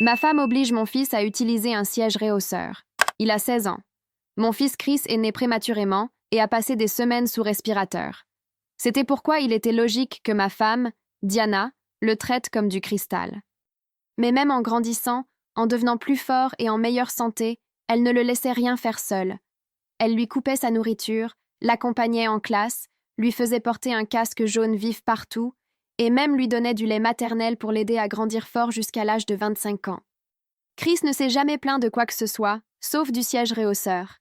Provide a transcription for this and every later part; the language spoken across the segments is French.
Ma femme oblige mon fils à utiliser un siège réhausseur. Il a 16 ans. Mon fils Chris est né prématurément et a passé des semaines sous respirateur. C'était pourquoi il était logique que ma femme, Diana, le traite comme du cristal. Mais même en grandissant, en devenant plus fort et en meilleure santé, elle ne le laissait rien faire seul. Elle lui coupait sa nourriture, l'accompagnait en classe, lui faisait porter un casque jaune vif partout, et même lui donnait du lait maternel pour l'aider à grandir fort jusqu'à l'âge de 25 ans. Chris ne s'est jamais plaint de quoi que ce soit, sauf du siège réhausseur.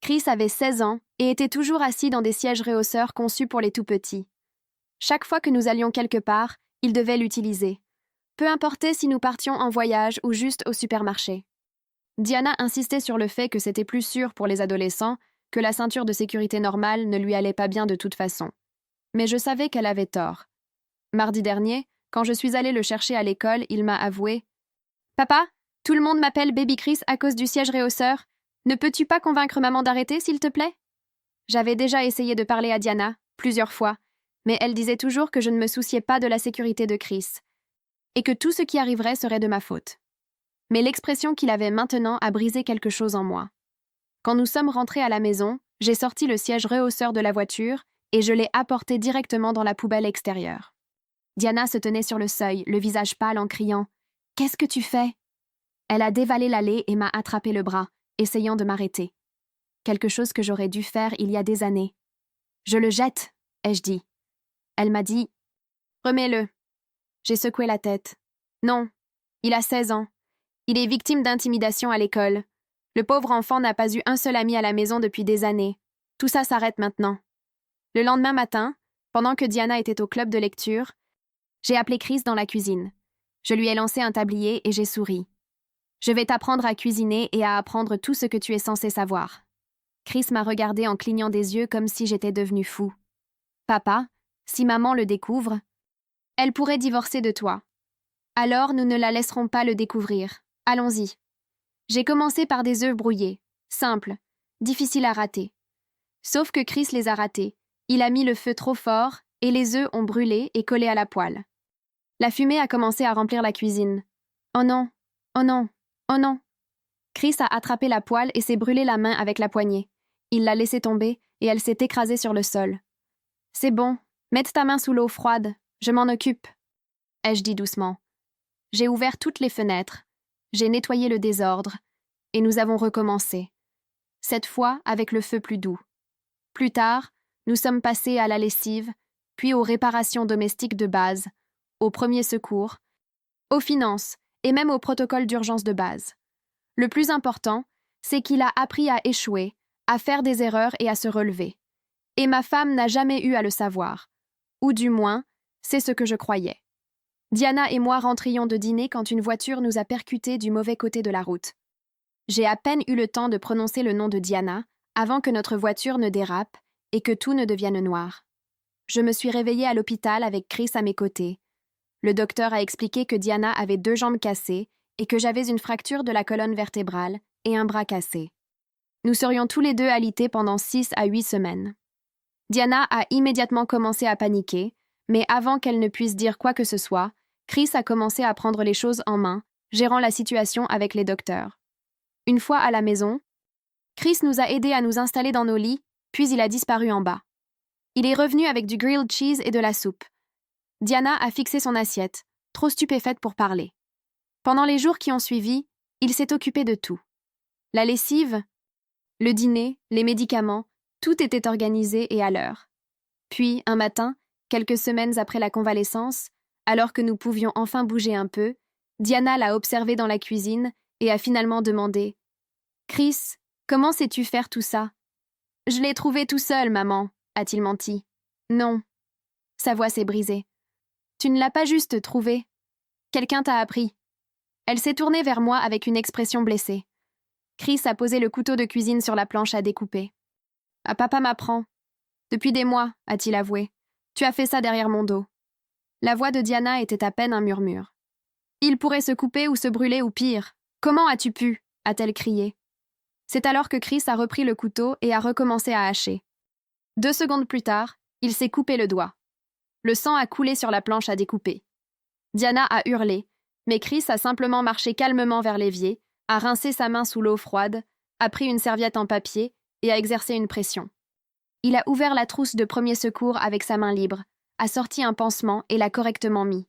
Chris avait 16 ans et était toujours assis dans des sièges réhausseurs conçus pour les tout-petits. Chaque fois que nous allions quelque part, il devait l'utiliser. Peu importait si nous partions en voyage ou juste au supermarché. Diana insistait sur le fait que c'était plus sûr pour les adolescents, que la ceinture de sécurité normale ne lui allait pas bien de toute façon. Mais je savais qu'elle avait tort. Mardi dernier, quand je suis allée le chercher à l'école, il m'a avoué « Papa, tout le monde m'appelle Baby Chris à cause du siège réhausseur. Ne peux-tu pas convaincre maman d'arrêter, s'il te plaît ?» J'avais déjà essayé de parler à Diana, plusieurs fois, mais elle disait toujours que je ne me souciais pas de la sécurité de Chris, et que tout ce qui arriverait serait de ma faute. Mais l'expression qu'il avait maintenant a brisé quelque chose en moi. Quand nous sommes rentrés à la maison, j'ai sorti le siège réhausseur de la voiture et je l'ai apporté directement dans la poubelle extérieure. Diana se tenait sur le seuil, le visage pâle, en criant « Qu'est-ce que tu fais ?» Elle a dévalé l'allée et m'a attrapé le bras, essayant de m'arrêter. Quelque chose que j'aurais dû faire il y a des années. « Je le jette !» ai-je dit. Elle m'a dit « Remets-le !» J'ai secoué la tête. « Non, il a 16 ans. Il est victime d'intimidation à l'école. Le pauvre enfant n'a pas eu un seul ami à la maison depuis des années. Tout ça s'arrête maintenant. » Le lendemain matin, pendant que Diana était au club de lecture, j'ai appelé Chris dans la cuisine. Je lui ai lancé un tablier et j'ai souri. « Je vais t'apprendre à cuisiner et à apprendre tout ce que tu es censé savoir. » Chris m'a regardé en clignant des yeux comme si j'étais devenu fou. « Papa, si maman le découvre, elle pourrait divorcer de toi. Alors nous ne la laisserons pas le découvrir. Allons-y. » J'ai commencé par des œufs brouillés, simples, difficiles à rater. Sauf que Chris les a ratés. Il a mis le feu trop fort et les œufs ont brûlé et collé à la poêle. La fumée a commencé à remplir la cuisine. Oh non, oh non, oh non. Chris a attrapé la poêle et s'est brûlé la main avec la poignée. Il l'a laissée tomber et elle s'est écrasée sur le sol. « C'est bon, mette ta main sous l'eau froide, je m'en occupe, » ai-je dit doucement. J'ai ouvert toutes les fenêtres, j'ai nettoyé le désordre, et nous avons recommencé. Cette fois avec le feu plus doux. Plus tard, nous sommes passés à la lessive, puis aux réparations domestiques de base, aux premiers secours, aux finances et même au protocole d'urgence de base. Le plus important, c'est qu'il a appris à échouer, à faire des erreurs et à se relever. Et ma femme n'a jamais eu à le savoir. Ou du moins, c'est ce que je croyais. Diana et moi rentrions de dîner quand une voiture nous a percutés du mauvais côté de la route. J'ai à peine eu le temps de prononcer le nom de Diana avant que notre voiture ne dérape et que tout ne devienne noir. Je me suis réveillée à l'hôpital avec Chris à mes côtés. Le docteur a expliqué que Diana avait 2 jambes cassées et que j'avais une fracture de la colonne vertébrale et un bras cassé. Nous serions tous les deux alités pendant 6 à 8 semaines. Diana a immédiatement commencé à paniquer, mais avant qu'elle ne puisse dire quoi que ce soit, Chris a commencé à prendre les choses en main, gérant la situation avec les docteurs. Une fois à la maison, Chris nous a aidés à nous installer dans nos lits, puis il a disparu en bas. Il est revenu avec du grilled cheese et de la soupe. Diana a fixé son assiette, trop stupéfaite pour parler. Pendant les jours qui ont suivi, il s'est occupé de tout. La lessive, le dîner, les médicaments, tout était organisé et à l'heure. Puis, un matin, quelques semaines après la convalescence, alors que nous pouvions enfin bouger un peu, Diana l'a observé dans la cuisine et a finalement demandé « Chris, comment sais-tu faire tout ça ?»« Je l'ai trouvé tout seul, maman, » a-t-il menti. « Non. » Sa voix s'est brisée. « Tu ne l'as pas juste trouvé. Quelqu'un t'a appris. » Elle s'est tournée vers moi avec une expression blessée. Chris a posé le couteau de cuisine sur la planche à découper. « Ah, papa m'apprend. Depuis des mois, a-t-il avoué. Tu as fait ça derrière mon dos. » La voix de Diana était à peine un murmure. « Il pourrait se couper ou se brûler ou pire. Comment as-tu pu ?» a-t-elle crié. C'est alors que Chris a repris le couteau et a recommencé à hacher. 2 secondes plus tard, il s'est coupé le doigt. Le sang a coulé sur la planche à découper. Diana a hurlé, Mais Chris a simplement marché calmement vers l'évier, a rincé sa main sous l'eau froide, a pris une serviette en papier et a exercé une pression. Il a ouvert la trousse de premier secours avec sa main libre, a sorti un pansement et l'a correctement mis.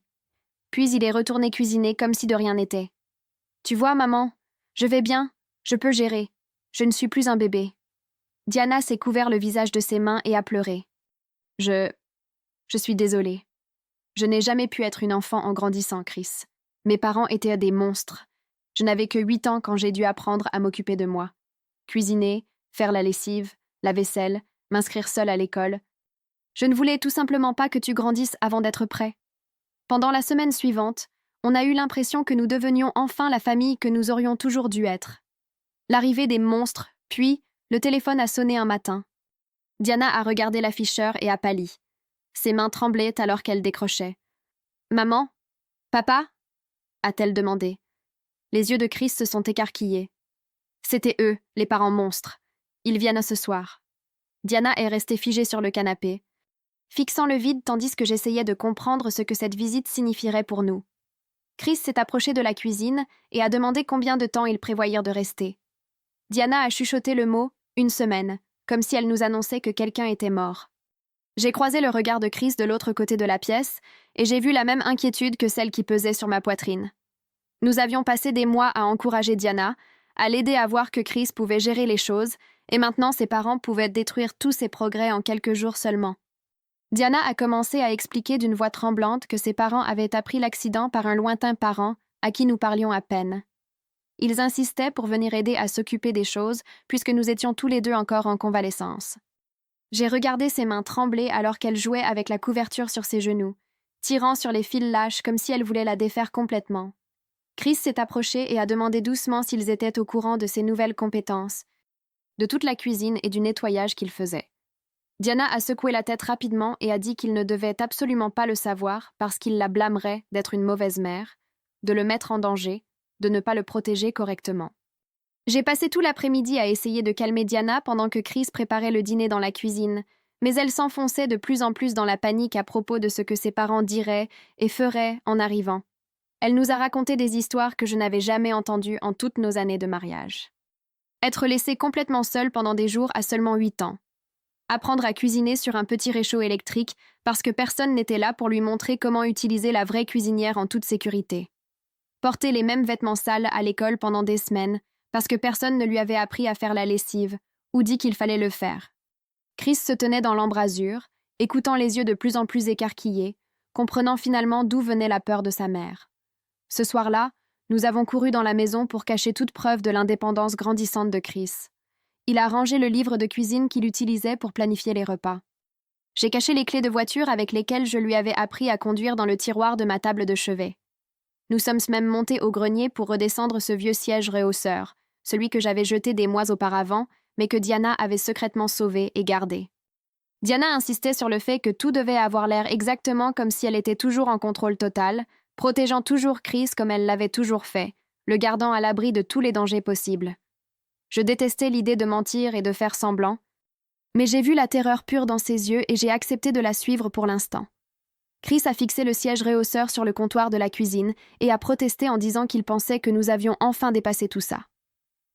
Puis il est retourné cuisiner comme si de rien n'était. « Tu vois, maman, je vais bien, je peux gérer, je ne suis plus un bébé. » Diana s'est couvert le visage de ses mains et a pleuré. Je suis désolée. Je n'ai jamais pu être une enfant en grandissant, Chris. Mes parents étaient des monstres. Je n'avais que 8 ans quand j'ai dû apprendre à m'occuper de moi. Cuisiner, faire la lessive, la vaisselle, m'inscrire seule à l'école. Je ne voulais tout simplement pas que tu grandisses avant d'être prêt. Pendant la semaine suivante, on a eu l'impression que nous devenions enfin la famille que nous aurions toujours dû être. L'arrivée des monstres, puis le téléphone a sonné un matin. Diana a regardé l'afficheur et a pâli. Ses mains tremblaient alors qu'elle décrochait. « Maman? Papa ?» a-t-elle demandé. Les yeux de Chris se sont écarquillés. C'étaient eux, les parents monstres. Ils viennent ce soir. Diana est restée figée sur le canapé, fixant le vide tandis que j'essayais de comprendre ce que cette visite signifierait pour nous. Chris s'est approché de la cuisine et a demandé combien de temps ils prévoyaient de rester. Diana a chuchoté le mot « une semaine », comme si elle nous annonçait que quelqu'un était mort. J'ai croisé le regard de Chris de l'autre côté de la pièce et j'ai vu la même inquiétude que celle qui pesait sur ma poitrine. Nous avions passé des mois à encourager Diana, à l'aider à voir que Chris pouvait gérer les choses, et maintenant ses parents pouvaient détruire tous ses progrès en quelques jours seulement. Diana a commencé à expliquer d'une voix tremblante que ses parents avaient appris l'accident par un lointain parent à qui nous parlions à peine. Ils insistaient pour venir aider à s'occuper des choses, puisque nous étions tous les deux encore en convalescence. J'ai regardé ses mains trembler alors qu'elle jouait avec la couverture sur ses genoux, tirant sur les fils lâches comme si elle voulait la défaire complètement. Chris s'est approché et a demandé doucement s'ils étaient au courant de ses nouvelles compétences, de toute la cuisine et du nettoyage qu'il faisait. Diana a secoué la tête rapidement et a dit qu'il ne devait absolument pas le savoir parce qu'il la blâmerait d'être une mauvaise mère, de le mettre en danger, de ne pas le protéger correctement. J'ai passé tout l'après-midi à essayer de calmer Diana pendant que Chris préparait le dîner dans la cuisine, mais elle s'enfonçait de plus en plus dans la panique à propos de ce que ses parents diraient et feraient en arrivant. Elle nous a raconté des histoires que je n'avais jamais entendues en toutes nos années de mariage. Être laissée complètement seule pendant des jours à seulement 8 ans. Apprendre à cuisiner sur un petit réchaud électrique parce que personne n'était là pour lui montrer comment utiliser la vraie cuisinière en toute sécurité. Porter les mêmes vêtements sales à l'école pendant des semaines parce que personne ne lui avait appris à faire la lessive ou dit qu'il fallait le faire. Chris se tenait dans l'embrasure, écoutant les yeux de plus en plus écarquillés, comprenant finalement d'où venait la peur de sa mère. Ce soir-là, nous avons couru dans la maison pour cacher toute preuve de l'indépendance grandissante de Chris. Il a rangé le livre de cuisine qu'il utilisait pour planifier les repas. J'ai caché les clés de voiture avec lesquelles je lui avais appris à conduire dans le tiroir de ma table de chevet. Nous sommes même montés au grenier pour redescendre ce vieux siège rehausseur, celui que j'avais jeté des mois auparavant, mais que Diana avait secrètement sauvé et gardé. Diana insistait sur le fait que tout devait avoir l'air exactement comme si elle était toujours en contrôle total, protégeant toujours Chris comme elle l'avait toujours fait, le gardant à l'abri de tous les dangers possibles. Je détestais l'idée de mentir et de faire semblant, mais j'ai vu la terreur pure dans ses yeux et j'ai accepté de la suivre pour l'instant. Chris a fixé le siège rehausseur sur le comptoir de la cuisine et a protesté en disant qu'il pensait que nous avions enfin dépassé tout ça.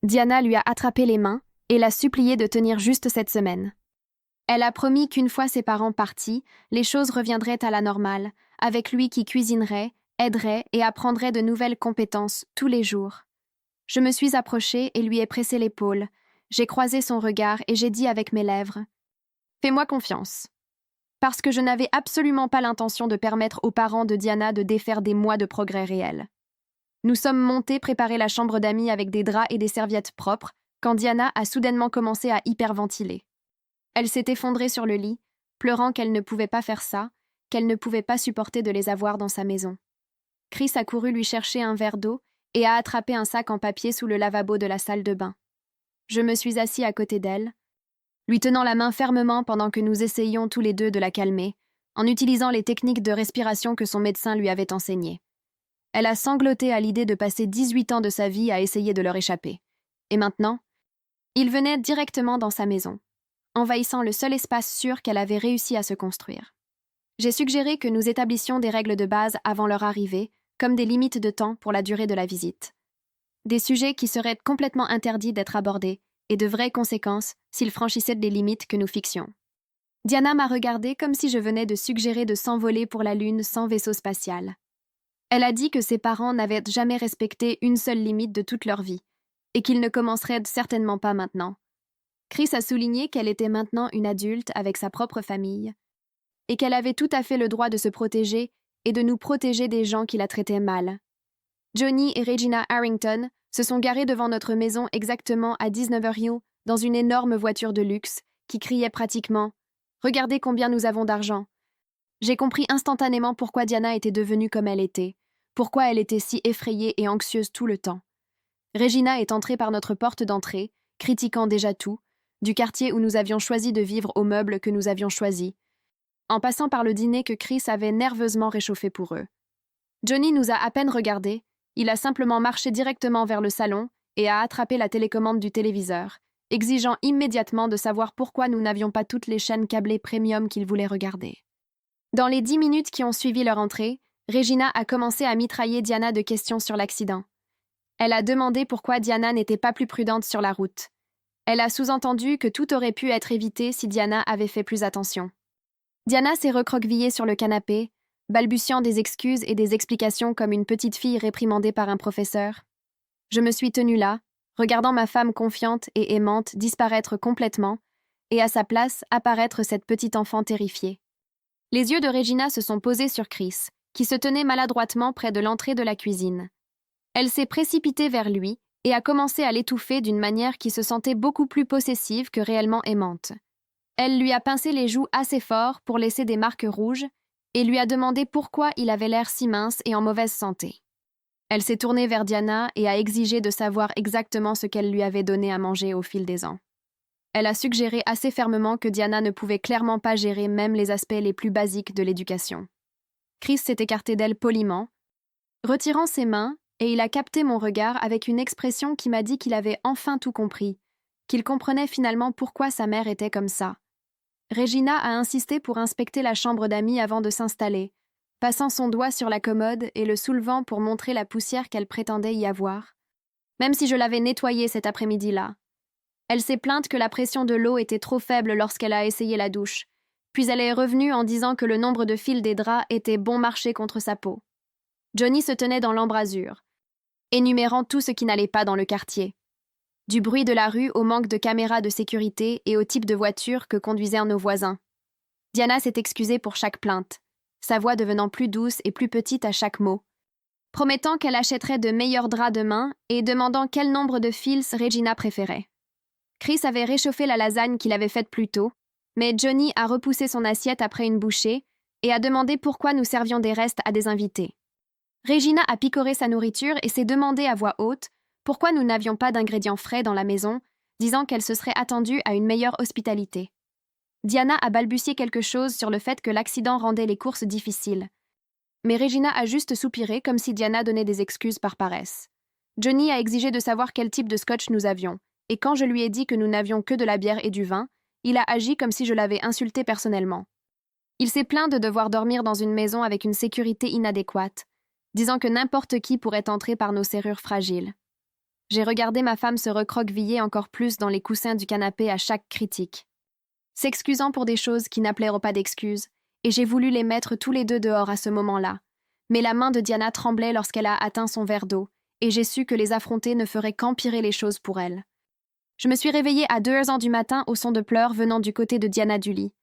Diana lui a attrapé les mains et l'a supplié de tenir juste cette semaine. Elle a promis qu'une fois ses parents partis, les choses reviendraient à la normale, avec lui qui cuisinerait, aiderait et apprendrait de nouvelles compétences tous les jours. Je me suis approchée et lui ai pressé l'épaule. J'ai croisé son regard et j'ai dit avec mes lèvres « Fais-moi confiance ». Parce que je n'avais absolument pas l'intention de permettre aux parents de Diana de défaire des mois de progrès réels. Nous sommes montés préparer la chambre d'amis avec des draps et des serviettes propres quand Diana a soudainement commencé à hyperventiler. Elle s'est effondrée sur le lit, pleurant qu'elle ne pouvait pas faire ça, qu'elle ne pouvait pas supporter de les avoir dans sa maison. Chris a couru lui chercher un verre d'eau et a attrapé un sac en papier sous le lavabo de la salle de bain. Je me suis assis à côté d'elle, lui tenant la main fermement pendant que nous essayions tous les deux de la calmer, en utilisant les techniques de respiration que son médecin lui avait enseignées. Elle a sangloté à l'idée de passer 18 ans de sa vie à essayer de leur échapper. Et maintenant, il venait directement dans sa maison, envahissant le seul espace sûr qu'elle avait réussi à se construire. J'ai suggéré que nous établissions des règles de base avant leur arrivée, comme des limites de temps pour la durée de la visite. Des sujets qui seraient complètement interdits d'être abordés et de vraies conséquences s'ils franchissaient les limites que nous fixions. Diana m'a regardée comme si je venais de suggérer de s'envoler pour la Lune sans vaisseau spatial. Elle a dit que ses parents n'avaient jamais respecté une seule limite de toute leur vie, et qu'ils ne commenceraient certainement pas maintenant. Chris a souligné qu'elle était maintenant une adulte avec sa propre famille, et qu'elle avait tout à fait le droit de se protéger et de nous protéger des gens qui la traitaient mal. Johnny et Regina Harrington se sont garés devant notre maison exactement à 19h dans une énorme voiture de luxe qui criait pratiquement « Regardez combien nous avons d'argent !» J'ai compris instantanément pourquoi Diana était devenue comme elle était, pourquoi elle était si effrayée et anxieuse tout le temps. Regina est entrée par notre porte d'entrée, critiquant déjà tout, du quartier où nous avions choisi de vivre aux meubles que nous avions choisis, en passant par le dîner que Chris avait nerveusement réchauffé pour eux. Johnny nous a à peine regardés, il a simplement marché directement vers le salon et a attrapé la télécommande du téléviseur, exigeant immédiatement de savoir pourquoi nous n'avions pas toutes les chaînes câblées premium qu'il voulait regarder. Dans les 10 minutes qui ont suivi leur entrée, Regina a commencé à mitrailler Diana de questions sur l'accident. Elle a demandé pourquoi Diana n'était pas plus prudente sur la route. Elle a sous-entendu que tout aurait pu être évité si Diana avait fait plus attention. Diana s'est recroquevillée sur le canapé, balbutiant des excuses et des explications comme une petite fille réprimandée par un professeur. Je me suis tenue là, regardant ma femme confiante et aimante disparaître complètement, et à sa place apparaître cette petite enfant terrifiée. Les yeux de Regina se sont posés sur Chris, qui se tenait maladroitement près de l'entrée de la cuisine. Elle s'est précipitée vers lui et a commencé à l'étouffer d'une manière qui se sentait beaucoup plus possessive que réellement aimante. Elle lui a pincé les joues assez fort pour laisser des marques rouges et lui a demandé pourquoi il avait l'air si mince et en mauvaise santé. Elle s'est tournée vers Diana et a exigé de savoir exactement ce qu'elle lui avait donné à manger au fil des ans. Elle a suggéré assez fermement que Diana ne pouvait clairement pas gérer même les aspects les plus basiques de l'éducation. Chris s'est écarté d'elle poliment, retirant ses mains, et il a capté mon regard avec une expression qui m'a dit qu'il avait enfin tout compris, qu'il comprenait finalement pourquoi sa mère était comme ça. Regina a insisté pour inspecter la chambre d'amis avant de s'installer, passant son doigt sur la commode et le soulevant pour montrer la poussière qu'elle prétendait y avoir, même si je l'avais nettoyée cet après-midi-là. Elle s'est plainte que la pression de l'eau était trop faible lorsqu'elle a essayé la douche, puis elle est revenue en disant que le nombre de fils des draps était bon marché contre sa peau. Johnny se tenait dans l'embrasure, énumérant tout ce qui n'allait pas dans le quartier. Du bruit de la rue au manque de caméras de sécurité et au type de voiture que conduisèrent nos voisins. Diana s'est excusée pour chaque plainte, sa voix devenant plus douce et plus petite à chaque mot, promettant qu'elle achèterait de meilleurs draps demain et demandant quel nombre de fils Regina préférait. Chris avait réchauffé la lasagne qu'il avait faite plus tôt, mais Johnny a repoussé son assiette après une bouchée et a demandé pourquoi nous servions des restes à des invités. Regina a picoré sa nourriture et s'est demandé à voix haute pourquoi nous n'avions pas d'ingrédients frais dans la maison, disant qu'elle se serait attendue à une meilleure hospitalité. Diana a balbutié quelque chose sur le fait que l'accident rendait les courses difficiles. Mais Regina a juste soupiré comme si Diana donnait des excuses par paresse. Johnny a exigé de savoir quel type de scotch nous avions, et quand je lui ai dit que nous n'avions que de la bière et du vin, il a agi comme si je l'avais insulté personnellement. Il s'est plaint de devoir dormir dans une maison avec une sécurité inadéquate, disant que n'importe qui pourrait entrer par nos serrures fragiles. J'ai regardé ma femme se recroqueviller encore plus dans les coussins du canapé à chaque critique, s'excusant pour des choses qui n'appelleront pas d'excuses, et j'ai voulu les mettre tous les deux dehors à ce moment-là. Mais la main de Diana tremblait lorsqu'elle a atteint son verre d'eau, et j'ai su que les affronter ne ferait qu'empirer les choses pour elle. Je me suis réveillée à 2h du matin au son de pleurs venant du côté de Diana du lit.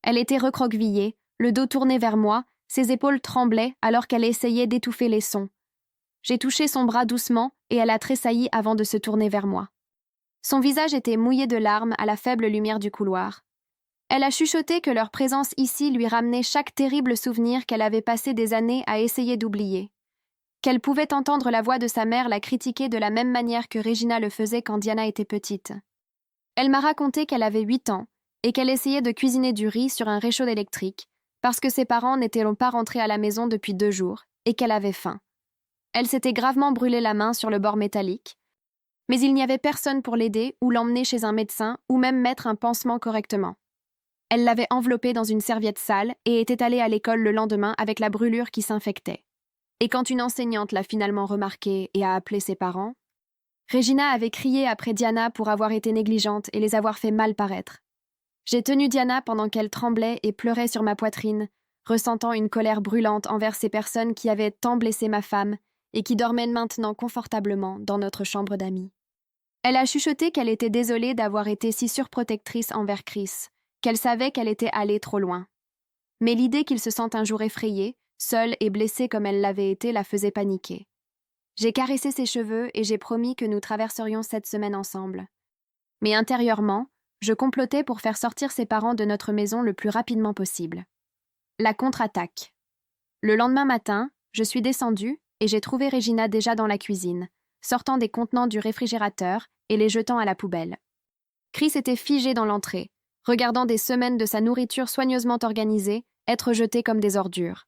Elle était recroquevillée, le dos tourné vers moi, ses épaules tremblaient alors qu'elle essayait d'étouffer les sons. J'ai touché son bras doucement et elle a tressailli avant de se tourner vers moi. Son visage était mouillé de larmes à la faible lumière du couloir. Elle a chuchoté que leur présence ici lui ramenait chaque terrible souvenir qu'elle avait passé des années à essayer d'oublier. Qu'elle pouvait entendre la voix de sa mère la critiquer de la même manière que Regina le faisait quand Diana était petite. Elle m'a raconté qu'elle avait 8 ans et qu'elle essayait de cuisiner du riz sur un réchaud électrique parce que ses parents n'étaient pas rentrés à la maison depuis 2 jours et qu'elle avait faim. Elle s'était gravement brûlé la main sur le bord métallique, mais il n'y avait personne pour l'aider ou l'emmener chez un médecin ou même mettre un pansement correctement. Elle l'avait enveloppée dans une serviette sale et était allée à l'école le lendemain avec la brûlure qui s'infectait. Et quand une enseignante l'a finalement remarqué et a appelé ses parents, Regina avait crié après Diana pour avoir été négligente et les avoir fait mal paraître. J'ai tenu Diana pendant qu'elle tremblait et pleurait sur ma poitrine, ressentant une colère brûlante envers ces personnes qui avaient tant blessé ma femme et qui dormaient maintenant confortablement dans notre chambre d'amis. Elle a chuchoté qu'elle était désolée d'avoir été si surprotectrice envers Chris, qu'elle savait qu'elle était allée trop loin. Mais l'idée qu'il se sente un jour effrayé, seul et blessé comme elle l'avait été, la faisait paniquer. J'ai caressé ses cheveux et j'ai promis que nous traverserions cette semaine ensemble. Mais intérieurement, je complotais pour faire sortir ses parents de notre maison le plus rapidement possible. La contre-attaque. Le lendemain matin, je suis descendue et j'ai trouvé Regina déjà dans la cuisine, sortant des contenants du réfrigérateur et les jetant à la poubelle. Chris était figé dans l'entrée, regardant des semaines de sa nourriture soigneusement organisée être jetée comme des ordures.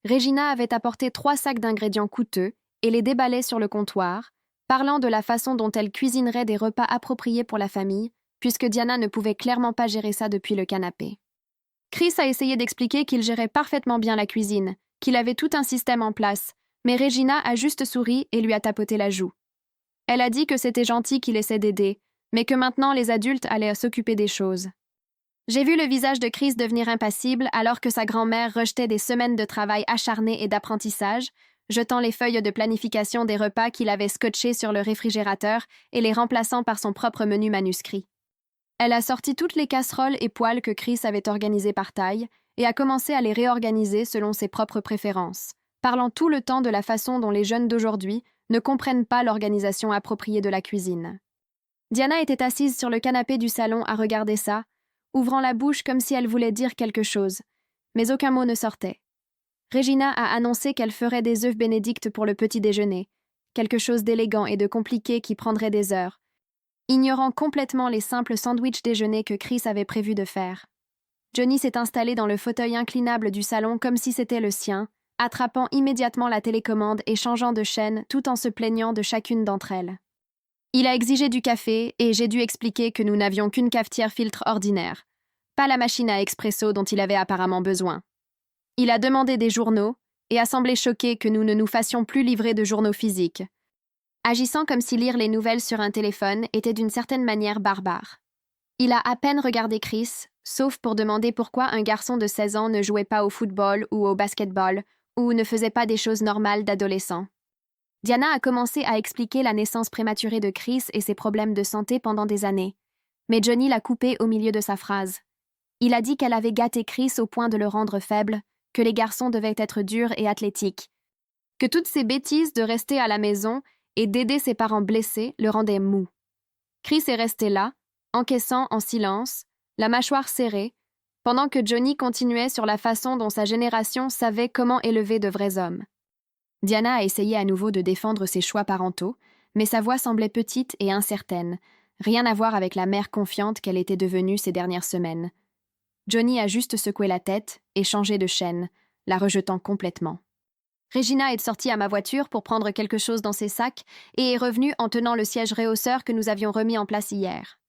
Regina avait apporté 3 sacs d'ingrédients coûteux et les déballait sur le comptoir, parlant de la façon dont elle cuisinerait des repas appropriés pour la famille, puisque Diana ne pouvait clairement pas gérer ça depuis le canapé. Chris a essayé d'expliquer qu'il gérait parfaitement bien la cuisine, qu'il avait tout un système en place, mais Regina a juste souri et lui a tapoté la joue. Elle a dit que c'était gentil qu'il essaie d'aider, mais que maintenant les adultes allaient s'occuper des choses. J'ai vu le visage de Chris devenir impassible alors que sa grand-mère rejetait des semaines de travail acharné et d'apprentissage, jetant les feuilles de planification des repas qu'il avait scotchées sur le réfrigérateur et les remplaçant par son propre menu manuscrit. Elle a sorti toutes les casseroles et poêles que Chris avait organisées par taille et a commencé à les réorganiser selon ses propres préférences, parlant tout le temps de la façon dont les jeunes d'aujourd'hui ne comprennent pas l'organisation appropriée de la cuisine. Diana était assise sur le canapé du salon à regarder ça, ouvrant la bouche comme si elle voulait dire quelque chose, mais aucun mot ne sortait. Regina a annoncé qu'elle ferait des œufs bénédicts pour le petit déjeuner, quelque chose d'élégant et de compliqué qui prendrait des heures, ignorant complètement les simples sandwichs déjeuner que Chris avait prévu de faire. Johnny s'est installé dans le fauteuil inclinable du salon comme si c'était le sien, attrapant immédiatement la télécommande et changeant de chaîne tout en se plaignant de chacune d'entre elles. Il a exigé du café et j'ai dû expliquer que nous n'avions qu'une cafetière filtre ordinaire, pas la machine à expresso dont il avait apparemment besoin. Il a demandé des journaux et a semblé choqué que nous ne nous fassions plus livrer de journaux physiques, agissant comme si lire les nouvelles sur un téléphone était d'une certaine manière barbare. Il a à peine regardé Chris, sauf pour demander pourquoi un garçon de 16 ans ne jouait pas au football ou au basketball ou ne faisait pas des choses normales d'adolescent. Diana a commencé à expliquer la naissance prématurée de Chris et ses problèmes de santé pendant des années, mais Johnny l'a coupé au milieu de sa phrase. Il a dit qu'elle avait gâté Chris au point de le rendre faible, que les garçons devaient être durs et athlétiques, que toutes ces bêtises de rester à la maison et d'aider ses parents blessés le rendaient mou. Chris est resté là, encaissant en silence, la mâchoire serrée, pendant que Johnny continuait sur la façon dont sa génération savait comment élever de vrais hommes. Diana a essayé à nouveau de défendre ses choix parentaux, mais sa voix semblait petite et incertaine, rien à voir avec la mère confiante qu'elle était devenue ces dernières semaines. Johnny a juste secoué la tête et changé de chaîne, la rejetant complètement. Regina est sortie à ma voiture pour prendre quelque chose dans ses sacs et est revenue en tenant le siège réhausseur que nous avions remis en place hier.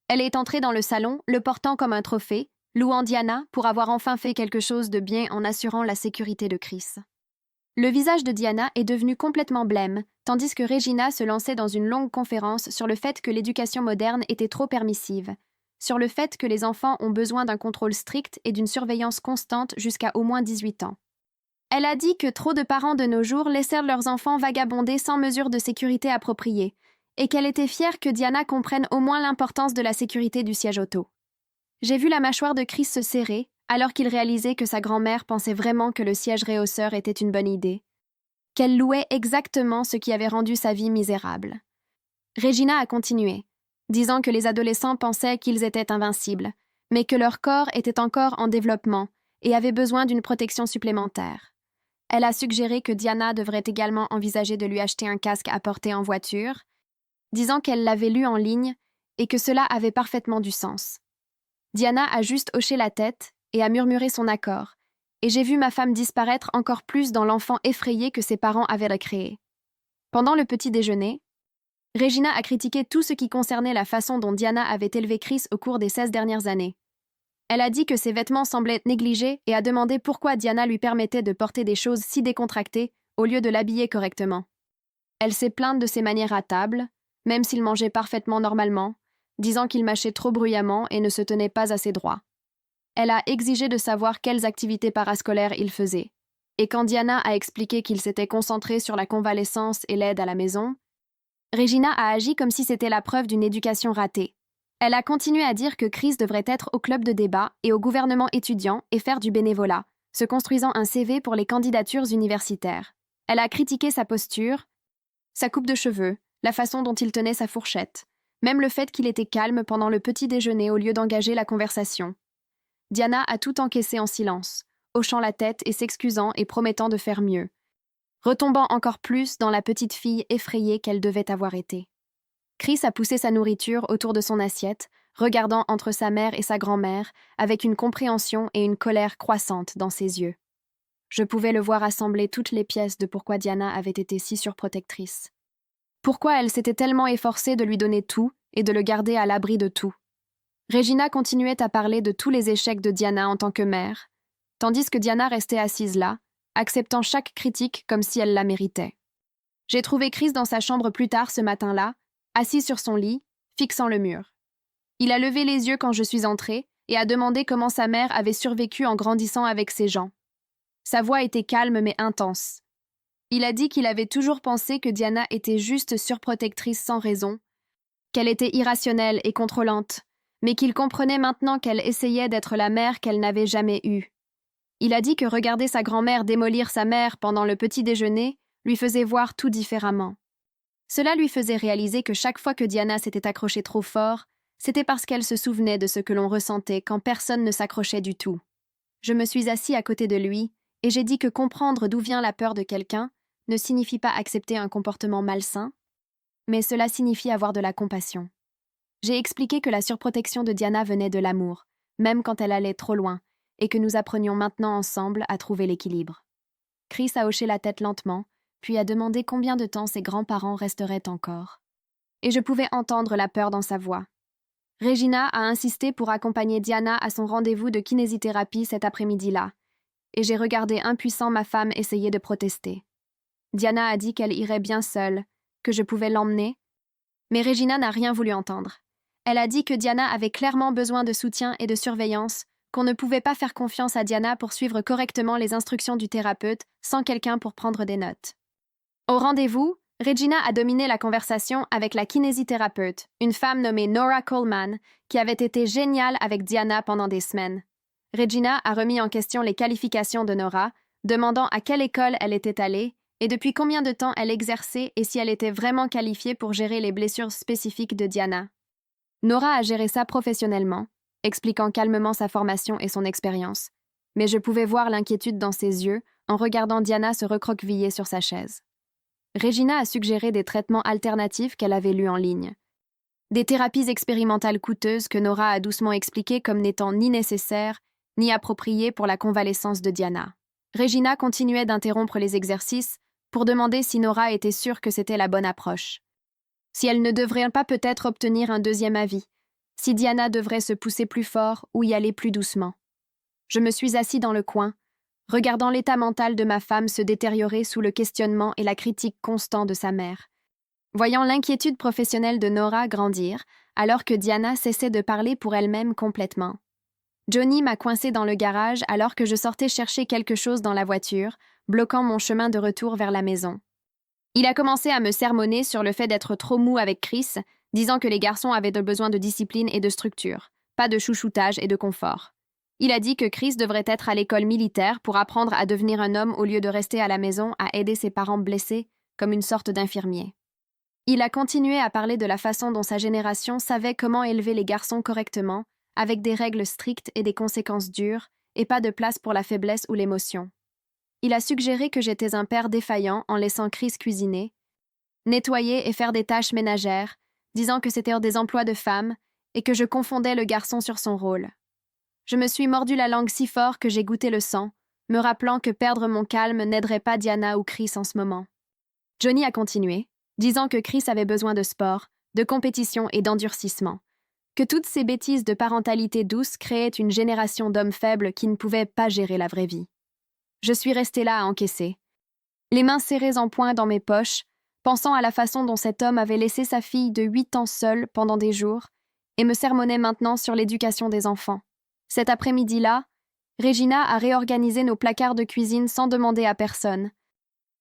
Elle est entrée dans le salon, le portant comme un trophée, louant Diana pour avoir enfin fait quelque chose de bien en assurant la sécurité de Chris. Le visage de Diana est devenu complètement blême, tandis que Regina se lançait dans une longue conférence sur le fait que l'éducation moderne était trop permissive, sur le fait que les enfants ont besoin d'un contrôle strict et d'une surveillance constante jusqu'à au moins 18 ans. Elle a dit que trop de parents de nos jours laissèrent leurs enfants vagabonder sans mesure de sécurité appropriée, et qu'elle était fière que Diana comprenne au moins l'importance de la sécurité du siège auto. J'ai vu la mâchoire de Chris se serrer, alors qu'il réalisait que sa grand-mère pensait vraiment que le siège réhausseur était une bonne idée, qu'elle louait exactement ce qui avait rendu sa vie misérable. Regina a continué, disant que les adolescents pensaient qu'ils étaient invincibles, mais que leur corps était encore en développement et avait besoin d'une protection supplémentaire. Elle a suggéré que Diana devrait également envisager de lui acheter un casque à porter en voiture, disant qu'elle l'avait lu en ligne et que cela avait parfaitement du sens. Diana a juste hoché la tête et a murmuré son accord, et j'ai vu ma femme disparaître encore plus dans l'enfant effrayé que ses parents avaient recréé. Pendant le petit déjeuner, Regina a critiqué tout ce qui concernait la façon dont Diana avait élevé Chris au cours des 16 dernières années. Elle a dit que ses vêtements semblaient négligés et a demandé pourquoi Diana lui permettait de porter des choses si décontractées au lieu de l'habiller correctement. Elle s'est plainte de ses manières à table, même s'il mangeait parfaitement normalement, disant qu'il mâchait trop bruyamment et ne se tenait pas assez droit. Elle a exigé de savoir quelles activités parascolaires il faisait. Et quand Diana a expliqué qu'il s'était concentré sur la convalescence et l'aide à la maison, Regina a agi comme si c'était la preuve d'une éducation ratée. Elle a continué à dire que Chris devrait être au club de débat et au gouvernement étudiant et faire du bénévolat, se construisant un CV pour les candidatures universitaires. Elle a critiqué sa posture, sa coupe de cheveux, la façon dont il tenait sa fourchette, même le fait qu'il était calme pendant le petit déjeuner au lieu d'engager la conversation. Diana a tout encaissé en silence, hochant la tête et s'excusant et promettant de faire mieux, retombant encore plus dans la petite fille effrayée qu'elle devait avoir été. Chris a poussé sa nourriture autour de son assiette, regardant entre sa mère et sa grand-mère, avec une compréhension et une colère croissantes dans ses yeux. Je pouvais le voir assembler toutes les pièces de pourquoi Diana avait été si surprotectrice. Pourquoi elle s'était tellement efforcée de lui donner tout et de le garder à l'abri de tout. Regina continuait à parler de tous les échecs de Diana en tant que mère, tandis que Diana restait assise là, acceptant chaque critique comme si elle la méritait. J'ai trouvé Chris dans sa chambre plus tard ce matin-là, assis sur son lit, fixant le mur. Il a levé les yeux quand je suis entrée et a demandé comment sa mère avait survécu en grandissant avec ces gens. Sa voix était calme mais intense. Il a dit qu'il avait toujours pensé que Diana était juste surprotectrice sans raison, qu'elle était irrationnelle et contrôlante, mais qu'il comprenait maintenant qu'elle essayait d'être la mère qu'elle n'avait jamais eue. Il a dit que regarder sa grand-mère démolir sa mère pendant le petit déjeuner lui faisait voir tout différemment. Cela lui faisait réaliser que chaque fois que Diana s'était accrochée trop fort, c'était parce qu'elle se souvenait de ce que l'on ressentait quand personne ne s'accrochait du tout. Je me suis assis à côté de lui et j'ai dit que comprendre d'où vient la peur de quelqu'un ne signifie pas accepter un comportement malsain, mais cela signifie avoir de la compassion. J'ai expliqué que la surprotection de Diana venait de l'amour, même quand elle allait trop loin, et que nous apprenions maintenant ensemble à trouver l'équilibre. Chris a hoché la tête lentement, puis a demandé combien de temps ses grands-parents resteraient encore. Et je pouvais entendre la peur dans sa voix. Regina a insisté pour accompagner Diana à son rendez-vous de kinésithérapie cet après-midi-là, et j'ai regardé impuissant ma femme essayer de protester. Diana a dit qu'elle irait bien seule, que je pouvais l'emmener, mais Regina n'a rien voulu entendre. Elle a dit que Diana avait clairement besoin de soutien et de surveillance, qu'on ne pouvait pas faire confiance à Diana pour suivre correctement les instructions du thérapeute sans quelqu'un pour prendre des notes. Au rendez-vous, Regina a dominé la conversation avec la kinésithérapeute, une femme nommée Nora Coleman, qui avait été géniale avec Diana pendant des semaines. Regina a remis en question les qualifications de Nora, demandant à quelle école elle était allée et depuis combien de temps elle exerçait et si elle était vraiment qualifiée pour gérer les blessures spécifiques de Diana. Nora a géré ça professionnellement, expliquant calmement sa formation et son expérience, mais je pouvais voir l'inquiétude dans ses yeux en regardant Diana se recroqueviller sur sa chaise. Regina a suggéré des traitements alternatifs qu'elle avait lus en ligne. Des thérapies expérimentales coûteuses que Nora a doucement expliquées comme n'étant ni nécessaires ni appropriées pour la convalescence de Diana. Regina continuait d'interrompre les exercices pour demander si Nora était sûre que c'était la bonne approche. Si elle ne devrait pas peut-être obtenir un deuxième avis, si Diana devrait se pousser plus fort ou y aller plus doucement. Je me suis assis dans le coin, regardant l'état mental de ma femme se détériorer sous le questionnement et la critique constant de sa mère. Voyant l'inquiétude professionnelle de Nora grandir, alors que Diana cessait de parler pour elle-même complètement. Johnny m'a coincé dans le garage alors que je sortais chercher quelque chose dans la voiture, bloquant mon chemin de retour vers la maison. Il a commencé à me sermonner sur le fait d'être trop mou avec Chris, disant que les garçons avaient besoin de discipline et de structure, pas de chouchoutage et de confort. Il a dit que Chris devrait être à l'école militaire pour apprendre à devenir un homme au lieu de rester à la maison à aider ses parents blessés comme une sorte d'infirmier. Il a continué à parler de la façon dont sa génération savait comment élever les garçons correctement, avec des règles strictes et des conséquences dures, et pas de place pour la faiblesse ou l'émotion. Il a suggéré que j'étais un père défaillant en laissant Chris cuisiner, nettoyer et faire des tâches ménagères, disant que c'était des emplois de femmes et que je confondais le garçon sur son rôle. Je me suis mordu la langue si fort que j'ai goûté le sang, me rappelant que perdre mon calme n'aiderait pas Diana ou Chris en ce moment. Johnny a continué, disant que Chris avait besoin de sport, de compétition et d'endurcissement, que toutes ces bêtises de parentalité douce créaient une génération d'hommes faibles qui ne pouvaient pas gérer la vraie vie. Je suis restée là à encaisser. les mains serrées en poing dans mes poches, pensant à la façon dont cet homme avait laissé sa fille de 8 ans seule pendant des jours et me sermonnait maintenant sur l'éducation des enfants. Cet après-midi-là, Regina a réorganisé nos placards de cuisine sans demander à personne,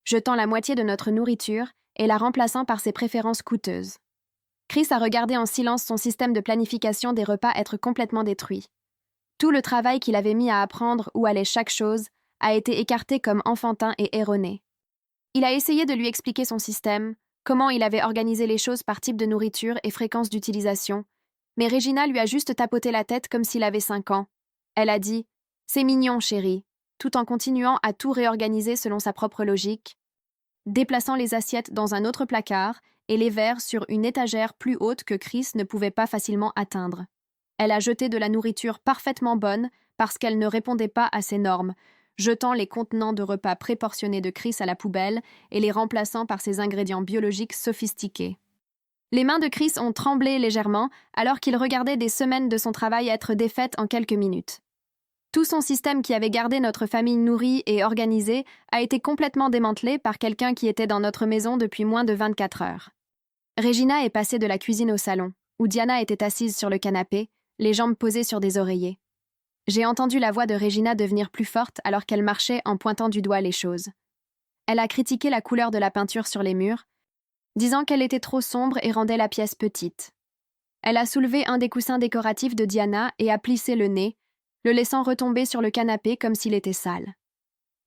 jetant la moitié de notre nourriture et la remplaçant par ses préférences coûteuses. Chris a regardé en silence son système de planification des repas être complètement détruit. Tout le travail qu'il avait mis à apprendre où allait chaque chose a été écarté comme enfantin et erroné. Il a essayé de lui expliquer son système, comment il avait organisé les choses par type de nourriture et fréquence d'utilisation, mais Regina lui a juste tapoté la tête comme s'il avait 5 ans. Elle a dit « C'est mignon, chérie », tout en continuant à tout réorganiser selon sa propre logique, déplaçant les assiettes dans un autre placard et les verres sur une étagère plus haute que Chris ne pouvait pas facilement atteindre. Elle a jeté de la nourriture parfaitement bonne parce qu'elle ne répondait pas à ses normes, jetant les contenants de repas préportionnés de Chris à la poubelle et les remplaçant par ses ingrédients biologiques sophistiqués. Les mains de Chris ont tremblé légèrement alors qu'il regardait des semaines de son travail être défaites en quelques minutes. Tout son système qui avait gardé notre famille nourrie et organisée a été complètement démantelé par quelqu'un qui était dans notre maison depuis moins de 24 heures. Regina est passée de la cuisine au salon, où Diana était assise sur le canapé, les jambes posées sur des oreillers. J'ai entendu la voix de Regina devenir plus forte alors qu'elle marchait en pointant du doigt les choses. Elle a critiqué la couleur de la peinture sur les murs, disant qu'elle était trop sombre et rendait la pièce petite. Elle a soulevé un des coussins décoratifs de Diana et a plissé le nez, le laissant retomber sur le canapé comme s'il était sale.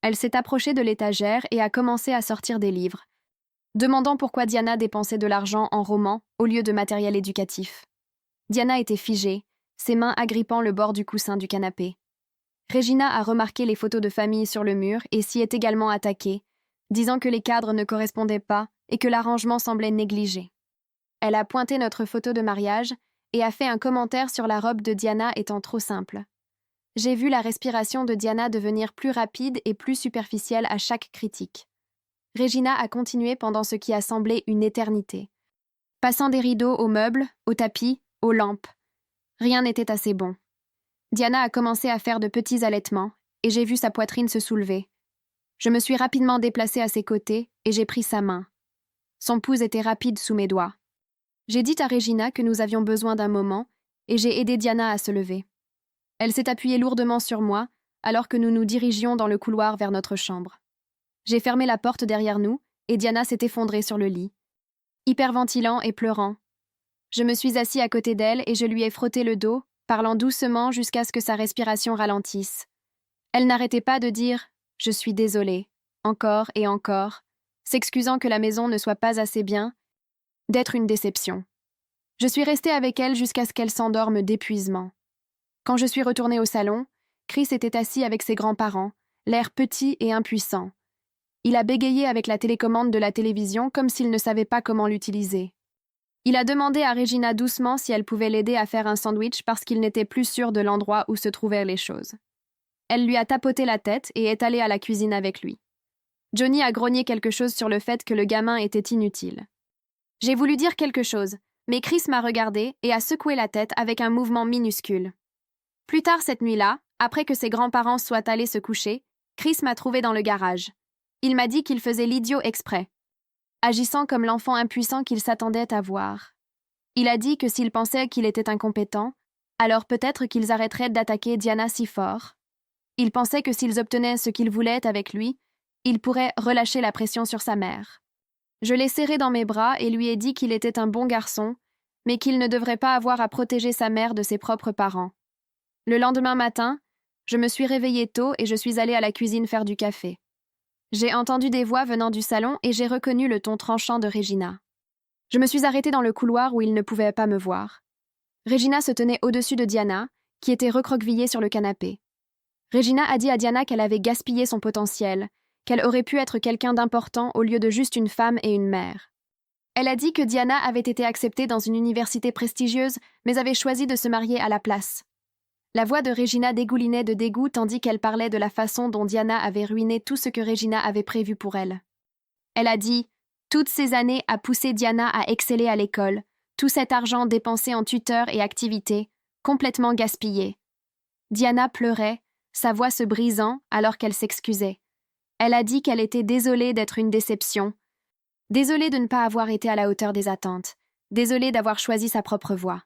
Elle s'est approchée de l'étagère et a commencé à sortir des livres, demandant pourquoi Diana dépensait de l'argent en romans au lieu de matériel éducatif. Diana était figée, ses mains agrippant le bord du coussin du canapé. Regina a remarqué les photos de famille sur le mur et s'y est également attaquée, disant que les cadres ne correspondaient pas et que l'arrangement semblait négligé. Elle a pointé notre photo de mariage et a fait un commentaire sur la robe de Diana étant trop simple. J'ai vu la respiration de Diana devenir plus rapide et plus superficielle à chaque critique. Regina a continué pendant ce qui a semblé une éternité, passant des rideaux aux meubles, aux tapis, aux lampes. Rien n'était assez bon. Diana a commencé à faire de petits allaitements, et j'ai vu sa poitrine se soulever. Je me suis rapidement déplacée à ses côtés, et j'ai pris sa main. Son pouce était rapide sous mes doigts. J'ai dit à Regina que nous avions besoin d'un moment, et j'ai aidé Diana à se lever. Elle s'est appuyée lourdement sur moi, alors que nous nous dirigions dans le couloir vers notre chambre. J'ai fermé la porte derrière nous, et Diana s'est effondrée sur le lit, hyperventilant et pleurant. Je me suis assis à côté d'elle et je lui ai frotté le dos, parlant doucement jusqu'à ce que sa respiration ralentisse. Elle n'arrêtait pas de dire « Je suis désolée », encore et encore, s'excusant que la maison ne soit pas assez bien, d'être une déception. Je suis restée avec elle jusqu'à ce qu'elle s'endorme d'épuisement. Quand je suis retournée au salon, Chris était assis avec ses grands-parents, l'air petit et impuissant. Il a bégayé avec la télécommande de la télévision comme s'il ne savait pas comment l'utiliser. Il a demandé à Regina doucement si elle pouvait l'aider à faire un sandwich parce qu'il n'était plus sûr de l'endroit où se trouvaient les choses. Elle lui a tapoté la tête et est allée à la cuisine avec lui. Johnny a grogné quelque chose sur le fait que le gamin était inutile. J'ai voulu dire quelque chose, mais Chris m'a regardé et a secoué la tête avec un mouvement minuscule. Plus tard cette nuit-là, après que ses grands-parents soient allés se coucher, Chris m'a trouvé dans le garage. Il m'a dit qu'il faisait l'idiot exprès, agissant comme l'enfant impuissant qu'il s'attendait à voir. Il a dit que s'ils pensaient qu'il était incompétent, alors peut-être qu'ils arrêteraient d'attaquer Diana si fort. Il pensait que s'ils obtenaient ce qu'ils voulaient avec lui, il pourrait relâcher la pression sur sa mère. Je l'ai serré dans mes bras et lui ai dit qu'il était un bon garçon, mais qu'il ne devrait pas avoir à protéger sa mère de ses propres parents. Le lendemain matin, je me suis réveillée tôt et je suis allée à la cuisine faire du café. J'ai entendu des voix venant du salon et j'ai reconnu le ton tranchant de Regina. Je me suis arrêtée dans le couloir où il ne pouvait pas me voir. Regina se tenait au-dessus de Diana, qui était recroquevillée sur le canapé. Regina a dit à Diana qu'elle avait gaspillé son potentiel, qu'elle aurait pu être quelqu'un d'important au lieu de juste une femme et une mère. Elle a dit que Diana avait été acceptée dans une université prestigieuse, mais avait choisi de se marier à la place. La voix de Regina dégoulinait de dégoût tandis qu'elle parlait de la façon dont Diana avait ruiné tout ce que Regina avait prévu pour elle. Elle a dit « Toutes ces années à pousser Diana à exceller à l'école, tout cet argent dépensé en tuteurs et activités, complètement gaspillé. » Diana pleurait, sa voix se brisant alors qu'elle s'excusait. Elle a dit qu'elle était désolée d'être une déception, désolée de ne pas avoir été à la hauteur des attentes, désolée d'avoir choisi sa propre voie.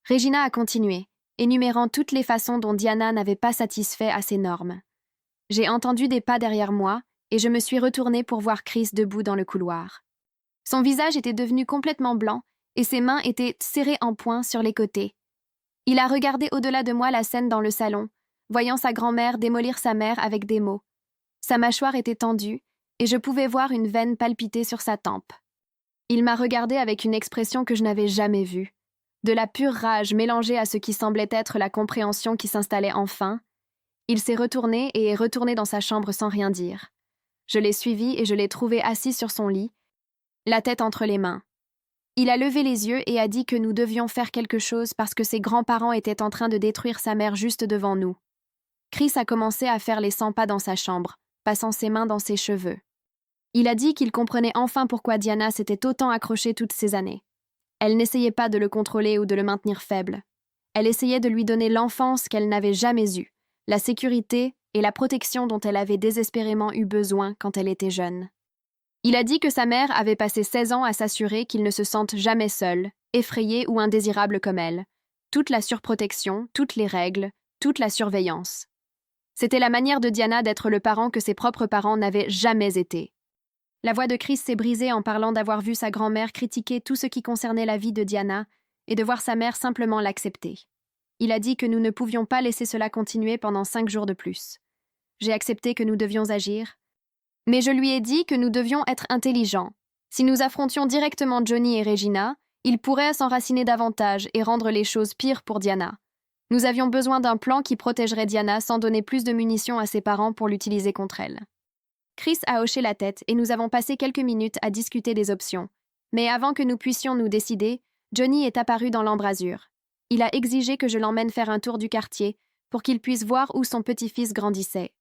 Regina a continué, énumérant toutes les façons dont Diana n'avait pas satisfait à ses normes. J'ai entendu des pas derrière moi et je me suis retournée pour voir Chris debout dans le couloir. Son visage était devenu complètement blanc et ses mains étaient serrées en poing sur les côtés. Il a regardé au-delà de moi la scène dans le salon, voyant sa grand-mère démolir sa mère avec des mots. Sa mâchoire était tendue et je pouvais voir une veine palpiter sur sa tempe. Il m'a regardée avec une expression que je n'avais jamais vue. De la pure rage mélangée à ce qui semblait être la compréhension qui s'installait enfin. Il s'est retourné et est retourné dans sa chambre sans rien dire. Je l'ai suivi et je l'ai trouvé assis sur son lit, la tête entre les mains. Il a levé les yeux et a dit que nous devions faire quelque chose parce que ses grands-parents étaient en train de détruire sa mère juste devant nous. Chris a commencé à faire les 100 pas dans sa chambre, passant ses mains dans ses cheveux. Il a dit qu'il comprenait enfin pourquoi Diana s'était autant accrochée toutes ces années. Elle n'essayait pas de le contrôler ou de le maintenir faible. Elle essayait de lui donner l'enfance qu'elle n'avait jamais eue, la sécurité et la protection dont elle avait désespérément eu besoin quand elle était jeune. Il a dit que sa mère avait passé 16 ans à s'assurer qu'il ne se sente jamais seul, effrayé ou indésirable comme elle. Toute la surprotection, toutes les règles, toute la surveillance. C'était la manière de Diana d'être le parent que ses propres parents n'avaient jamais été. La voix de Chris s'est brisée en parlant d'avoir vu sa grand-mère critiquer tout ce qui concernait la vie de Diana et de voir sa mère simplement l'accepter. Il a dit que nous ne pouvions pas laisser cela continuer pendant 5 jours de plus. J'ai accepté que nous devions agir, mais je lui ai dit que nous devions être intelligents. Si nous affrontions directement Johnny et Regina, ils pourraient s'enraciner davantage et rendre les choses pires pour Diana. Nous avions besoin d'un plan qui protégerait Diana sans donner plus de munitions à ses parents pour l'utiliser contre elle. Chris a hoché la tête et nous avons passé quelques minutes à discuter des options. Mais avant que nous puissions nous décider, Johnny est apparu dans l'embrasure. Il a exigé que je l'emmène faire un tour du quartier pour qu'il puisse voir où son petit-fils grandissait.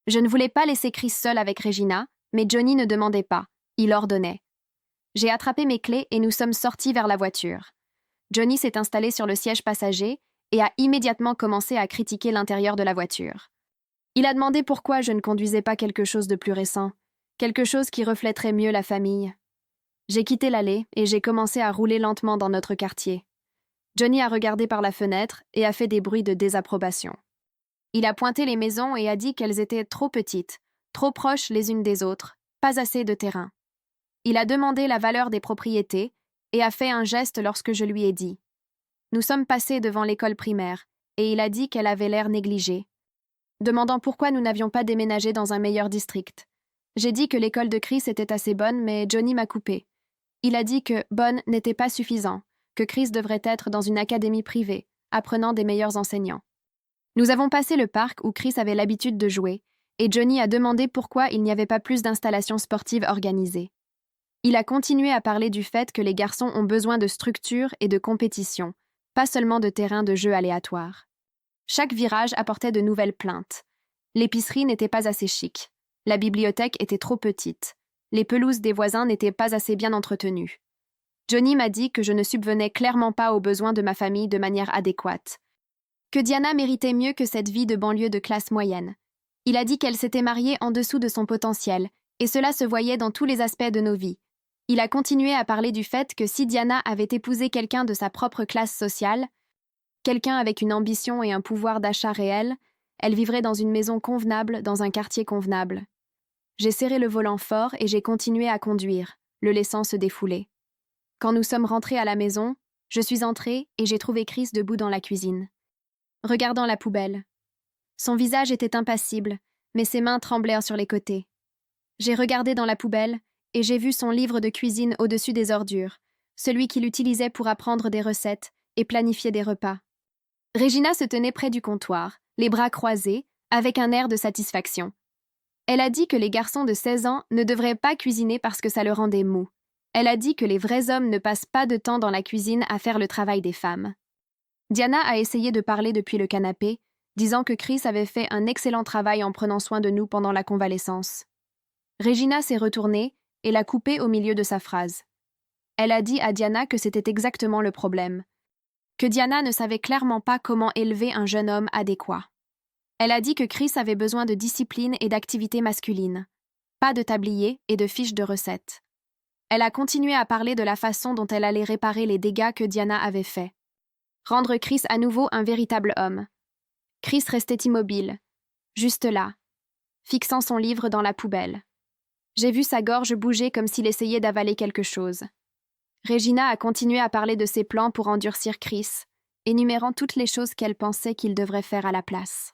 Je ne voulais pas laisser Chris seul avec Regina, mais Johnny ne demandait pas, il ordonnait. J'ai attrapé mes clés et nous sommes sortis vers la voiture. Johnny s'est installé sur le siège passager et a immédiatement commencé à critiquer l'intérieur de la voiture. Il a demandé pourquoi je ne conduisais pas quelque chose de plus récent, quelque chose qui reflèterait mieux la famille. J'ai quitté l'allée et j'ai commencé à rouler lentement dans notre quartier. Johnny a regardé par la fenêtre et a fait des bruits de désapprobation. Il a pointé les maisons et a dit qu'elles étaient trop petites, trop proches les unes des autres, pas assez de terrain. Il a demandé la valeur des propriétés et a fait un geste lorsque je lui ai dit. Nous sommes passés devant l'école primaire et il a dit qu'elle avait l'air négligée, demandant pourquoi nous n'avions pas déménagé dans un meilleur district. J'ai dit que l'école de Chris était assez bonne, mais Johnny m'a coupé. Il a dit que bonne n'était pas suffisant, que Chris devrait être dans une académie privée, apprenant des meilleurs enseignants. Nous avons passé le parc où Chris avait l'habitude de jouer, et Johnny a demandé pourquoi il n'y avait pas plus d'installations sportives organisées. Il a continué à parler du fait que les garçons ont besoin de structure et de compétition, pas seulement de terrain de jeu aléatoire. Chaque virage apportait de nouvelles plaintes. L'épicerie n'était pas assez chic. La bibliothèque était trop petite. Les pelouses des voisins n'étaient pas assez bien entretenues. Johnny m'a dit que je ne subvenais clairement pas aux besoins de ma famille de manière adéquate. Que Diana méritait mieux que cette vie de banlieue de classe moyenne. Il a dit qu'elle s'était mariée en dessous de son potentiel, et cela se voyait dans tous les aspects de nos vies. Il a continué à parler du fait que si Diana avait épousé quelqu'un de sa propre classe sociale, quelqu'un avec une ambition et un pouvoir d'achat réel, elle vivrait dans une maison convenable, dans un quartier convenable. J'ai serré le volant fort et j'ai continué à conduire, le laissant se défouler. Quand nous sommes rentrés à la maison, je suis entrée et j'ai trouvé Chris debout dans la cuisine, regardant la poubelle. Son visage était impassible, mais ses mains tremblèrent sur les côtés. J'ai regardé dans la poubelle et j'ai vu son livre de cuisine au-dessus des ordures, celui qu'il utilisait pour apprendre des recettes et planifier des repas. Regina se tenait près du comptoir, les bras croisés, avec un air de satisfaction. Elle a dit que les garçons de 16 ans ne devraient pas cuisiner parce que ça le rendait mou. Elle a dit que les vrais hommes ne passent pas de temps dans la cuisine à faire le travail des femmes. Diana a essayé de parler depuis le canapé, disant que Chris avait fait un excellent travail en prenant soin de nous pendant la convalescence. Regina s'est retournée et l'a coupée au milieu de sa phrase. Elle a dit à Diana que c'était exactement le problème, que Diana ne savait clairement pas comment élever un jeune homme adéquat. Elle a dit que Chris avait besoin de discipline et d'activité masculine, pas de tablier et de fiches de recettes. Elle a continué à parler de la façon dont elle allait réparer les dégâts que Diana avait faits. Rendre Chris à nouveau un véritable homme. Chris restait immobile, juste là, fixant son livre dans la poubelle. J'ai vu sa gorge bouger comme s'il essayait d'avaler quelque chose. Regina a continué à parler de ses plans pour endurcir Chris, énumérant toutes les choses qu'elle pensait qu'il devrait faire à la place.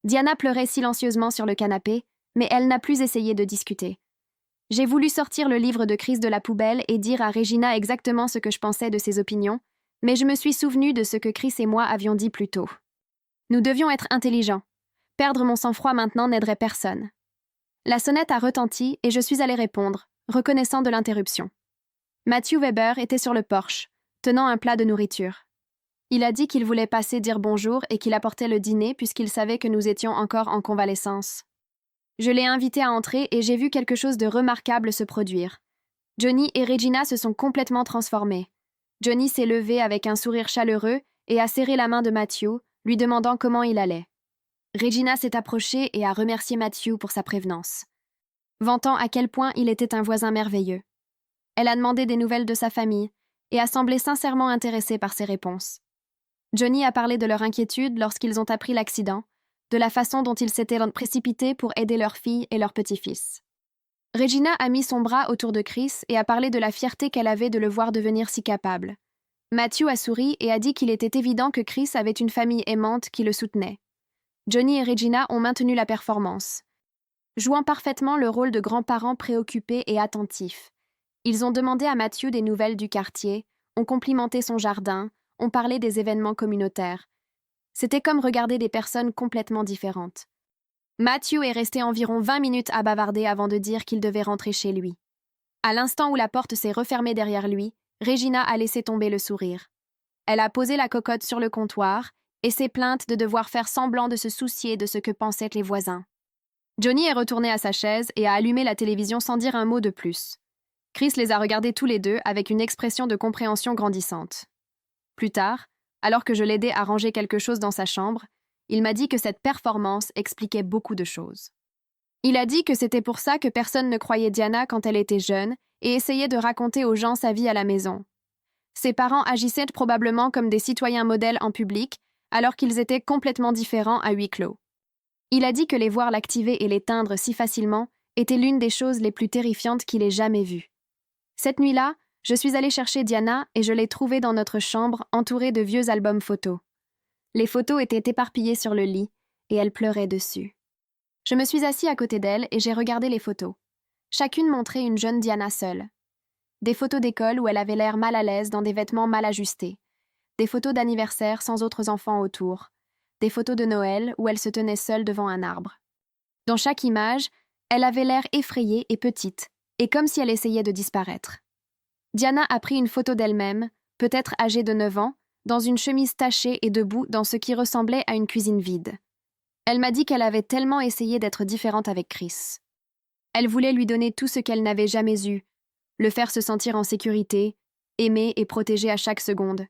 Diana pleurait silencieusement sur le canapé, mais elle n'a plus essayé de discuter. J'ai voulu sortir le livre de Chris de la poubelle et dire à Regina exactement ce que je pensais de ses opinions, mais je me suis souvenu de ce que Chris et moi avions dit plus tôt. Nous devions être intelligents. Perdre mon sang-froid maintenant n'aiderait personne. La sonnette a retenti et je suis allée répondre, reconnaissant de l'interruption. Matthew Weber était sur le porche, tenant un plat de nourriture. Il a dit qu'il voulait passer dire bonjour et qu'il apportait le dîner puisqu'il savait que nous étions encore en convalescence. Je l'ai invité à entrer et j'ai vu quelque chose de remarquable se produire. Johnny et Regina se sont complètement transformés. Johnny s'est levé avec un sourire chaleureux et a serré la main de Matthew, lui demandant comment il allait. Regina s'est approchée et a remercié Matthew pour sa prévenance, vantant à quel point il était un voisin merveilleux. Elle a demandé des nouvelles de sa famille et a semblé sincèrement intéressée par ses réponses. Johnny a parlé de leur inquiétude lorsqu'ils ont appris l'accident, de la façon dont ils s'étaient précipités pour aider leur fille et leur petit-fils. Regina a mis son bras autour de Chris et a parlé de la fierté qu'elle avait de le voir devenir si capable. Matthew a souri et a dit qu'il était évident que Chris avait une famille aimante qui le soutenait. Johnny et Regina ont maintenu la performance, jouant parfaitement le rôle de grands-parents préoccupés et attentifs. Ils ont demandé à Matthew des nouvelles du quartier, ont complimenté son jardin, ont parlé des événements communautaires. C'était comme regarder des personnes complètement différentes. Matthew est resté environ 20 minutes à bavarder avant de dire qu'il devait rentrer chez lui. À l'instant où la porte s'est refermée derrière lui, Regina a laissé tomber le sourire. Elle a posé la cocotte sur le comptoir et s'est plainte de devoir faire semblant de se soucier de ce que pensaient les voisins. Johnny est retourné à sa chaise et a allumé la télévision sans dire un mot de plus. Chris les a regardés tous les deux avec une expression de compréhension grandissante. Plus tard, alors que je l'aidais à ranger quelque chose dans sa chambre, il m'a dit que cette performance expliquait beaucoup de choses. Il a dit que c'était pour ça que personne ne croyait Diana quand elle était jeune et essayait de raconter aux gens sa vie à la maison. Ses parents agissaient probablement comme des citoyens modèles en public, alors qu'ils étaient complètement différents à huis clos. Il a dit que les voir l'activer et l'éteindre si facilement était l'une des choses les plus terrifiantes qu'il ait jamais vues. Cette nuit-là, je suis allée chercher Diana et je l'ai trouvée dans notre chambre entourée de vieux albums photos. Les photos étaient éparpillées sur le lit et elle pleurait dessus. Je me suis assis à côté d'elle et j'ai regardé les photos. Chacune montrait une jeune Diana seule. Des photos d'école où elle avait l'air mal à l'aise dans des vêtements mal ajustés. Des photos d'anniversaire sans autres enfants autour. Des photos de Noël où elle se tenait seule devant un arbre. Dans chaque image, elle avait l'air effrayée et petite, et comme si elle essayait de disparaître. Diana a pris une photo d'elle-même, peut-être âgée de 9 ans, dans une chemise tachée et debout dans ce qui ressemblait à une cuisine vide. Elle m'a dit qu'elle avait tellement essayé d'être différente avec Chris. Elle voulait lui donner tout ce qu'elle n'avait jamais eu, le faire se sentir en sécurité, aimée et protégée à chaque seconde.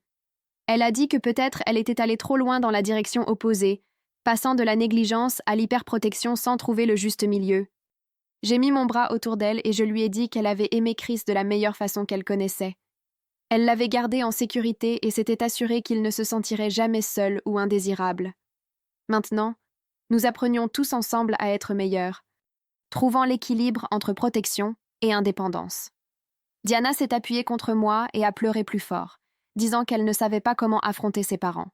Elle a dit que peut-être elle était allée trop loin dans la direction opposée, passant de la négligence à l'hyperprotection sans trouver le juste milieu. J'ai mis mon bras autour d'elle et je lui ai dit qu'elle avait aimé Chris de la meilleure façon qu'elle connaissait. Elle l'avait gardé en sécurité et s'était assurée qu'il ne se sentirait jamais seul ou indésirable. Maintenant, nous apprenions tous ensemble à être meilleurs, trouvant l'équilibre entre protection et indépendance. Diana s'est appuyée contre moi et a pleuré plus fort, disant qu'elle ne savait pas comment affronter ses parents.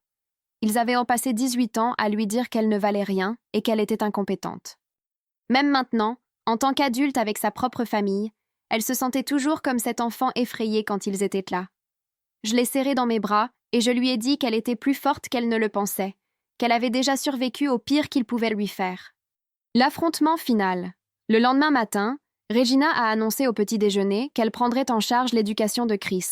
Ils avaient passé 18 ans à lui dire qu'elle ne valait rien et qu'elle était incompétente. Même maintenant, en tant qu'adulte avec sa propre famille, elle se sentait toujours comme cet enfant effrayé quand ils étaient là. Je l'ai serrée dans mes bras et je lui ai dit qu'elle était plus forte qu'elle ne le pensait, qu'elle avait déjà survécu au pire qu'il pouvait lui faire. L'affrontement final. Le lendemain matin, Regina a annoncé au petit déjeuner qu'elle prendrait en charge l'éducation de Chris.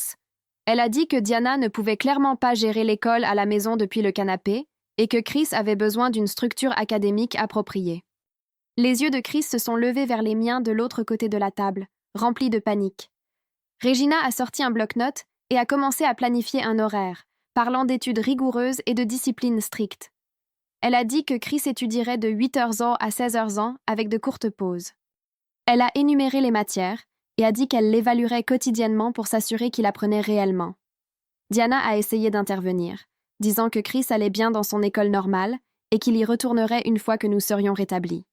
Elle a dit que Diana ne pouvait clairement pas gérer l'école à la maison depuis le canapé et que Chris avait besoin d'une structure académique appropriée. Les yeux de Chris se sont levés vers les miens de l'autre côté de la table, remplis de panique. Regina a sorti un bloc-notes et a commencé à planifier un horaire, parlant d'études rigoureuses et de discipline stricte. Elle a dit que Chris étudierait de 8h ans à 16h ans avec de courtes pauses. Elle a énuméré les matières et a dit qu'elle l'évaluerait quotidiennement pour s'assurer qu'il apprenait réellement. Diana a essayé d'intervenir, disant que Chris allait bien dans son école normale et qu'il y retournerait une fois que nous serions rétablis.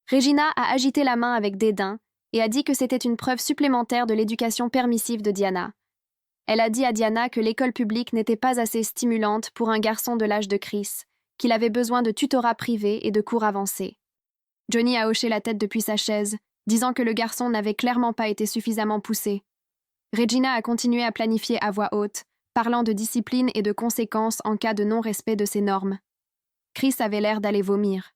Regina a agité la main avec dédain et a dit que c'était une preuve supplémentaire de l'éducation permissive de Diana. Elle a dit à Diana que l'école publique n'était pas assez stimulante pour un garçon de l'âge de Chris, qu'il avait besoin de tutorat privé et de cours avancés. Johnny a hoché la tête depuis sa chaise, disant que le garçon n'avait clairement pas été suffisamment poussé. Regina a continué à planifier à voix haute, parlant de discipline et de conséquences en cas de non-respect de ses normes. Chris avait l'air d'aller vomir.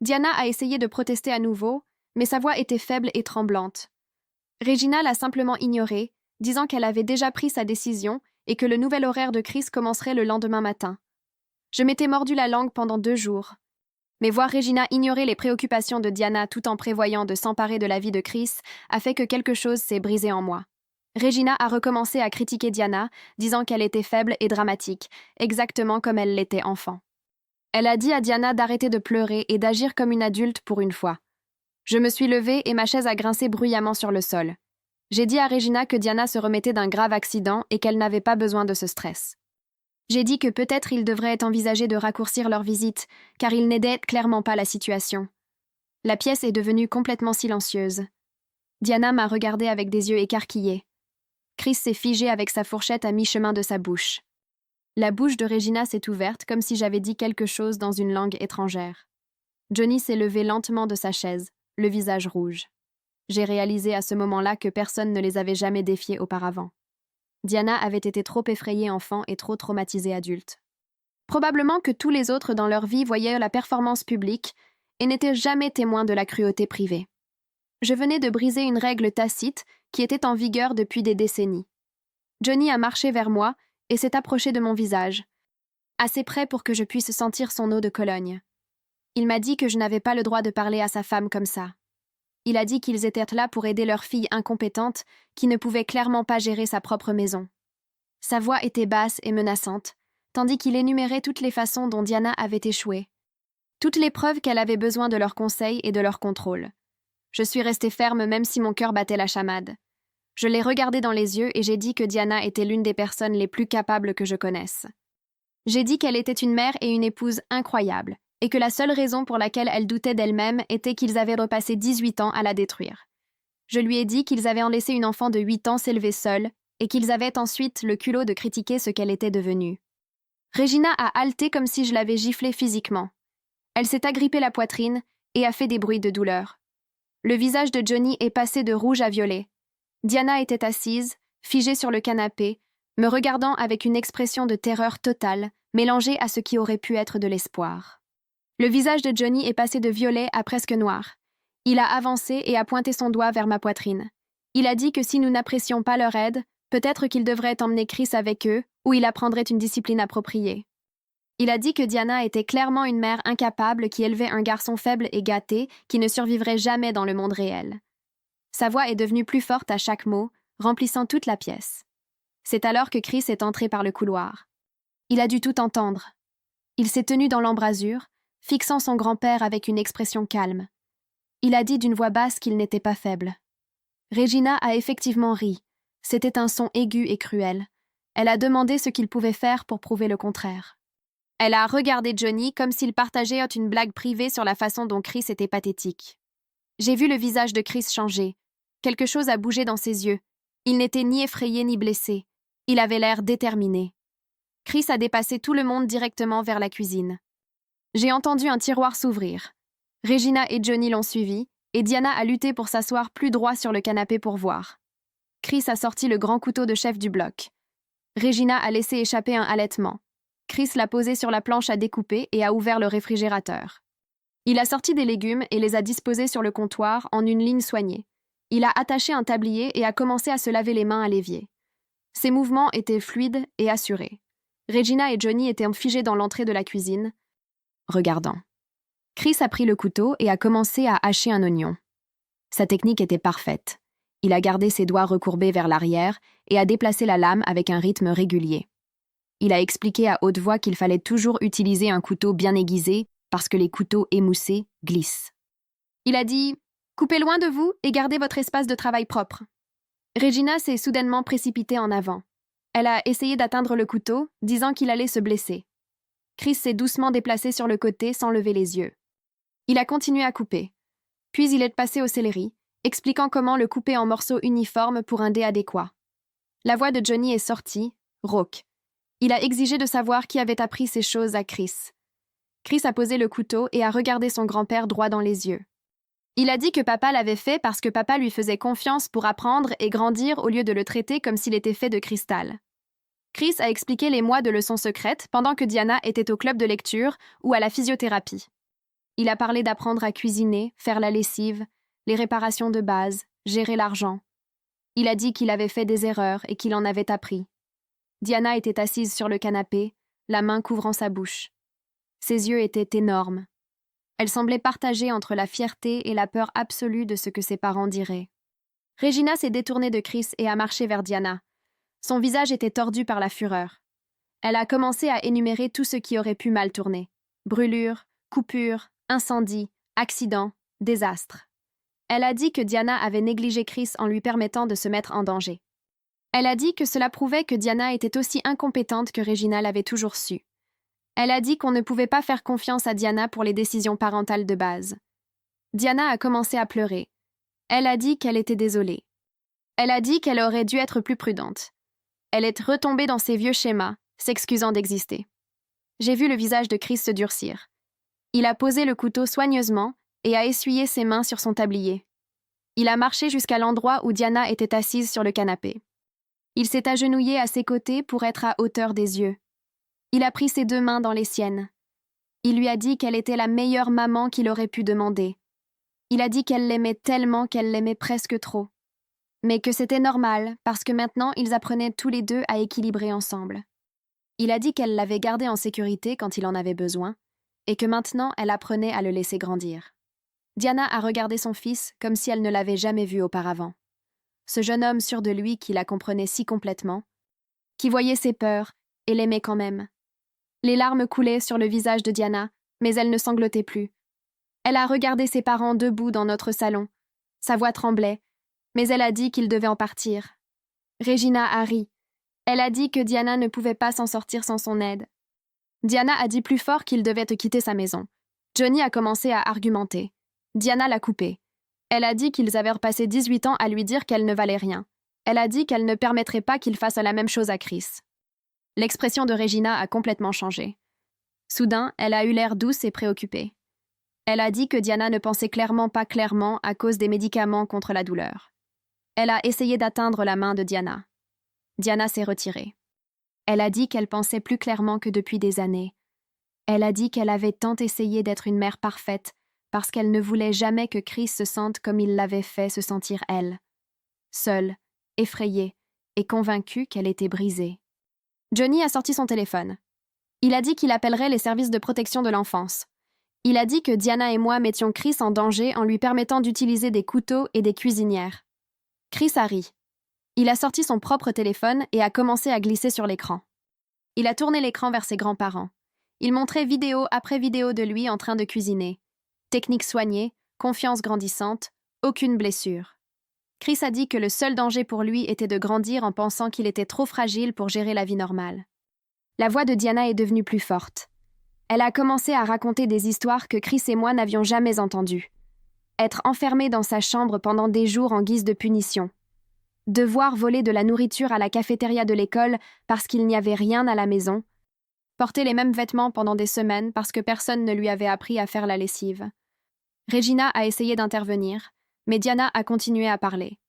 Diana a essayé de protester à nouveau, mais sa voix était faible et tremblante. Regina l'a simplement ignorée, disant qu'elle avait déjà pris sa décision et que le nouvel horaire de Chris commencerait le lendemain matin. Je m'étais mordu la langue pendant 2 jours. Mais voir Regina ignorer les préoccupations de Diana tout en prévoyant de s'emparer de la vie de Chris a fait que quelque chose s'est brisé en moi. Regina a recommencé à critiquer Diana, disant qu'elle était faible et dramatique, exactement comme elle l'était enfant. Elle a dit à Diana d'arrêter de pleurer et d'agir comme une adulte pour une fois. Je me suis levée et ma chaise a grincé bruyamment sur le sol. J'ai dit à Regina que Diana se remettait d'un grave accident et qu'elle n'avait pas besoin de ce stress. J'ai dit que peut-être il devrait envisager de raccourcir leur visite, car il n'aidait clairement pas la situation. La pièce est devenue complètement silencieuse. Diana m'a regardée avec des yeux écarquillés. Chris s'est figé avec sa fourchette à mi-chemin de sa bouche. La bouche de Regina s'est ouverte comme si j'avais dit quelque chose dans une langue étrangère. Johnny s'est levé lentement de sa chaise, le visage rouge. J'ai réalisé à ce moment-là que personne ne les avait jamais défiés auparavant. Diana avait été trop effrayée enfant et trop traumatisée adulte. Probablement que tous les autres dans leur vie voyaient la performance publique et n'étaient jamais témoins de la cruauté privée. Je venais de briser une règle tacite qui était en vigueur depuis des décennies. Johnny a marché vers moi et s'est approché de mon visage, assez près pour que je puisse sentir son eau de Cologne. Il m'a dit que je n'avais pas le droit de parler à sa femme comme ça. Il a dit qu'ils étaient là pour aider leur fille incompétente qui ne pouvait clairement pas gérer sa propre maison. Sa voix était basse et menaçante, tandis qu'il énumérait toutes les façons dont Diana avait échoué, toutes les preuves qu'elle avait besoin de leur conseil et de leur contrôle. Je suis restée ferme même si mon cœur battait la chamade. Je l'ai regardée dans les yeux et j'ai dit que Diana était l'une des personnes les plus capables que je connaisse. J'ai dit qu'elle était une mère et une épouse incroyables, et que la seule raison pour laquelle elle doutait d'elle-même était qu'ils avaient repassé 18 ans à la détruire. Je lui ai dit qu'ils avaient en laissé une enfant de 8 ans s'élever seule, et qu'ils avaient ensuite le culot de critiquer ce qu'elle était devenue. Regina a haleté comme si je l'avais giflée physiquement. Elle s'est agrippée la poitrine et a fait des bruits de douleur. Le visage de Johnny est passé de rouge à violet. Diana était assise, figée sur le canapé, me regardant avec une expression de terreur totale, mélangée à ce qui aurait pu être de l'espoir. Le visage de Johnny est passé de violet à presque noir. Il a avancé et a pointé son doigt vers ma poitrine. Il a dit que si nous n'apprécions pas leur aide, peut-être qu'il devrait emmener Chris avec eux, ou il apprendrait une discipline appropriée. Il a dit que Diana était clairement une mère incapable qui élevait un garçon faible et gâté qui ne survivrait jamais dans le monde réel. Sa voix est devenue plus forte à chaque mot, remplissant toute la pièce. C'est alors que Chris est entré par le couloir. Il a dû tout entendre. Il s'est tenu dans l'embrasure, fixant son grand-père avec une expression calme. Il a dit d'une voix basse qu'il n'était pas faible. Regina a effectivement ri. C'était un son aigu et cruel. Elle a demandé ce qu'il pouvait faire pour prouver le contraire. Elle a regardé Johnny comme s'il partageait une blague privée sur la façon dont Chris était pathétique. J'ai vu le visage de Chris changer. Quelque chose a bougé dans ses yeux. Il n'était ni effrayé ni blessé. Il avait l'air déterminé. Chris a dépassé tout le monde directement vers la cuisine. J'ai entendu un tiroir s'ouvrir. Regina et Johnny l'ont suivi, et Diana a lutté pour s'asseoir plus droit sur le canapé pour voir. Chris a sorti le grand couteau de chef du bloc. Regina a laissé échapper un halètement. Chris l'a posé sur la planche à découper et a ouvert le réfrigérateur. Il a sorti des légumes et les a disposés sur le comptoir en une ligne soignée. Il a attaché un tablier et a commencé à se laver les mains à l'évier. Ses mouvements étaient fluides et assurés. Regina et Johnny étaient figés dans l'entrée de la cuisine, regardant. Chris a pris le couteau et a commencé à hacher un oignon. Sa technique était parfaite. Il a gardé ses doigts recourbés vers l'arrière et a déplacé la lame avec un rythme régulier. Il a expliqué à haute voix qu'il fallait toujours utiliser un couteau bien aiguisé parce que les couteaux émoussés glissent. Il a dit « Coupez loin de vous et gardez votre espace de travail propre. Regina s'est soudainement précipitée en avant. Elle a essayé d'atteindre le couteau, disant qu'il allait se blesser. Chris s'est doucement déplacé sur le côté sans lever les yeux. Il a continué à couper. Puis il est passé au céleri, expliquant comment le couper en morceaux uniformes pour un dé adéquat. La voix de Johnny est sortie, rauque. Il a exigé de savoir qui avait appris ces choses à Chris. Chris a posé le couteau et a regardé son grand-père droit dans les yeux. Il a dit que papa l'avait fait parce que papa lui faisait confiance pour apprendre et grandir au lieu de le traiter comme s'il était fait de cristal. Chris a expliqué les mois de leçons secrètes pendant que Diana était au club de lecture ou à la physiothérapie. Il a parlé d'apprendre à cuisiner, faire la lessive, les réparations de base, gérer l'argent. Il a dit qu'il avait fait des erreurs et qu'il en avait appris. Diana était assise sur le canapé, la main couvrant sa bouche. Ses yeux étaient énormes. Elle semblait partagée entre la fierté et la peur absolue de ce que ses parents diraient. Regina s'est détournée de Chris et a marché vers Diana. Son visage était tordu par la fureur. Elle a commencé à énumérer tout ce qui aurait pu mal tourner. Brûlures, coupures, incendies, accidents, désastres. Elle a dit que Diana avait négligé Chris en lui permettant de se mettre en danger. Elle a dit que cela prouvait que Diana était aussi incompétente que Regina l'avait toujours su. Elle a dit qu'on ne pouvait pas faire confiance à Diana pour les décisions parentales de base. Diana a commencé à pleurer. Elle a dit qu'elle était désolée. Elle a dit qu'elle aurait dû être plus prudente. Elle est retombée dans ses vieux schémas, s'excusant d'exister. J'ai vu le visage de Chris se durcir. Il a posé le couteau soigneusement et a essuyé ses mains sur son tablier. Il a marché jusqu'à l'endroit où Diana était assise sur le canapé. Il s'est agenouillé à ses côtés pour être à hauteur des yeux. Il a pris ses 2 mains dans les siennes. Il lui a dit qu'elle était la meilleure maman qu'il aurait pu demander. Il a dit qu'elle l'aimait tellement qu'elle l'aimait presque trop. Mais que c'était normal, parce que maintenant ils apprenaient tous les 2 à équilibrer ensemble. Il a dit qu'elle l'avait gardé en sécurité quand il en avait besoin, et que maintenant elle apprenait à le laisser grandir. Diana a regardé son fils comme si elle ne l'avait jamais vu auparavant. Ce jeune homme sûr de lui qui la comprenait si complètement, qui voyait ses peurs et l'aimait quand même. Les larmes coulaient sur le visage de Diana, mais elle ne sanglotait plus. Elle a regardé ses parents debout dans notre salon. Sa voix tremblait, mais elle a dit qu'ils devaient en partir. Regina a ri. Elle a dit que Diana ne pouvait pas s'en sortir sans son aide. Diana a dit plus fort qu'il devait quitter sa maison. Johnny a commencé à argumenter. Diana l'a coupé. Elle a dit qu'ils avaient repassé 18 ans à lui dire qu'elle ne valait rien. Elle a dit qu'elle ne permettrait pas qu'il fasse la même chose à Chris. L'expression de Regina a complètement changé. Soudain, elle a eu l'air douce et préoccupée. Elle a dit que Diana ne pensait clairement pas clairement à cause des médicaments contre la douleur. Elle a essayé d'atteindre la main de Diana. Diana s'est retirée. Elle a dit qu'elle pensait plus clairement que depuis des années. Elle a dit qu'elle avait tant essayé d'être une mère parfaite parce qu'elle ne voulait jamais que Chris se sente comme il l'avait fait se sentir elle. Seule, effrayée et convaincue qu'elle était brisée. Johnny a sorti son téléphone. Il a dit qu'il appellerait les services de protection de l'enfance. Il a dit que Diana et moi mettions Chris en danger en lui permettant d'utiliser des couteaux et des cuisinières. Chris a ri. Il a sorti son propre téléphone et a commencé à glisser sur l'écran. Il a tourné l'écran vers ses grands-parents. Il montrait vidéo après vidéo de lui en train de cuisiner. Technique soignée, confiance grandissante, aucune blessure. Chris a dit que le seul danger pour lui était de grandir en pensant qu'il était trop fragile pour gérer la vie normale. La voix de Diana est devenue plus forte. Elle a commencé à raconter des histoires que Chris et moi n'avions jamais entendues. Être enfermé dans sa chambre pendant des jours en guise de punition. Devoir voler de la nourriture à la cafétéria de l'école parce qu'il n'y avait rien à la maison. Porter les mêmes vêtements pendant des semaines parce que personne ne lui avait appris à faire la lessive. Regina a essayé d'intervenir, mais Diana a continué à parler.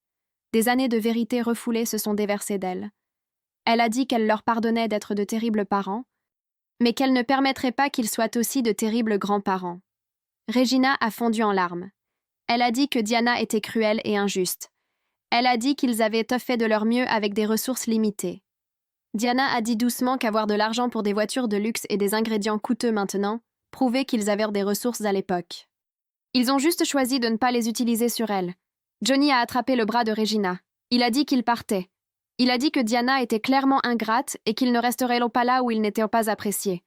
Des années de vérité refoulée se sont déversées d'elle. Elle a dit qu'elle leur pardonnait d'être de terribles parents, mais qu'elle ne permettrait pas qu'ils soient aussi de terribles grands-parents. Regina a fondu en larmes. Elle a dit que Diana était cruelle et injuste. Elle a dit qu'ils avaient fait de leur mieux avec des ressources limitées. Diana a dit doucement qu'avoir de l'argent pour des voitures de luxe et des ingrédients coûteux maintenant prouvait qu'ils avaient des ressources à l'époque. Ils ont juste choisi de ne pas les utiliser sur elle. Johnny a attrapé le bras de Regina. Il a dit qu'il partait. Il a dit que Diana était clairement ingrate et qu'ils ne resteraient pas là où ils n'étaient pas appréciés.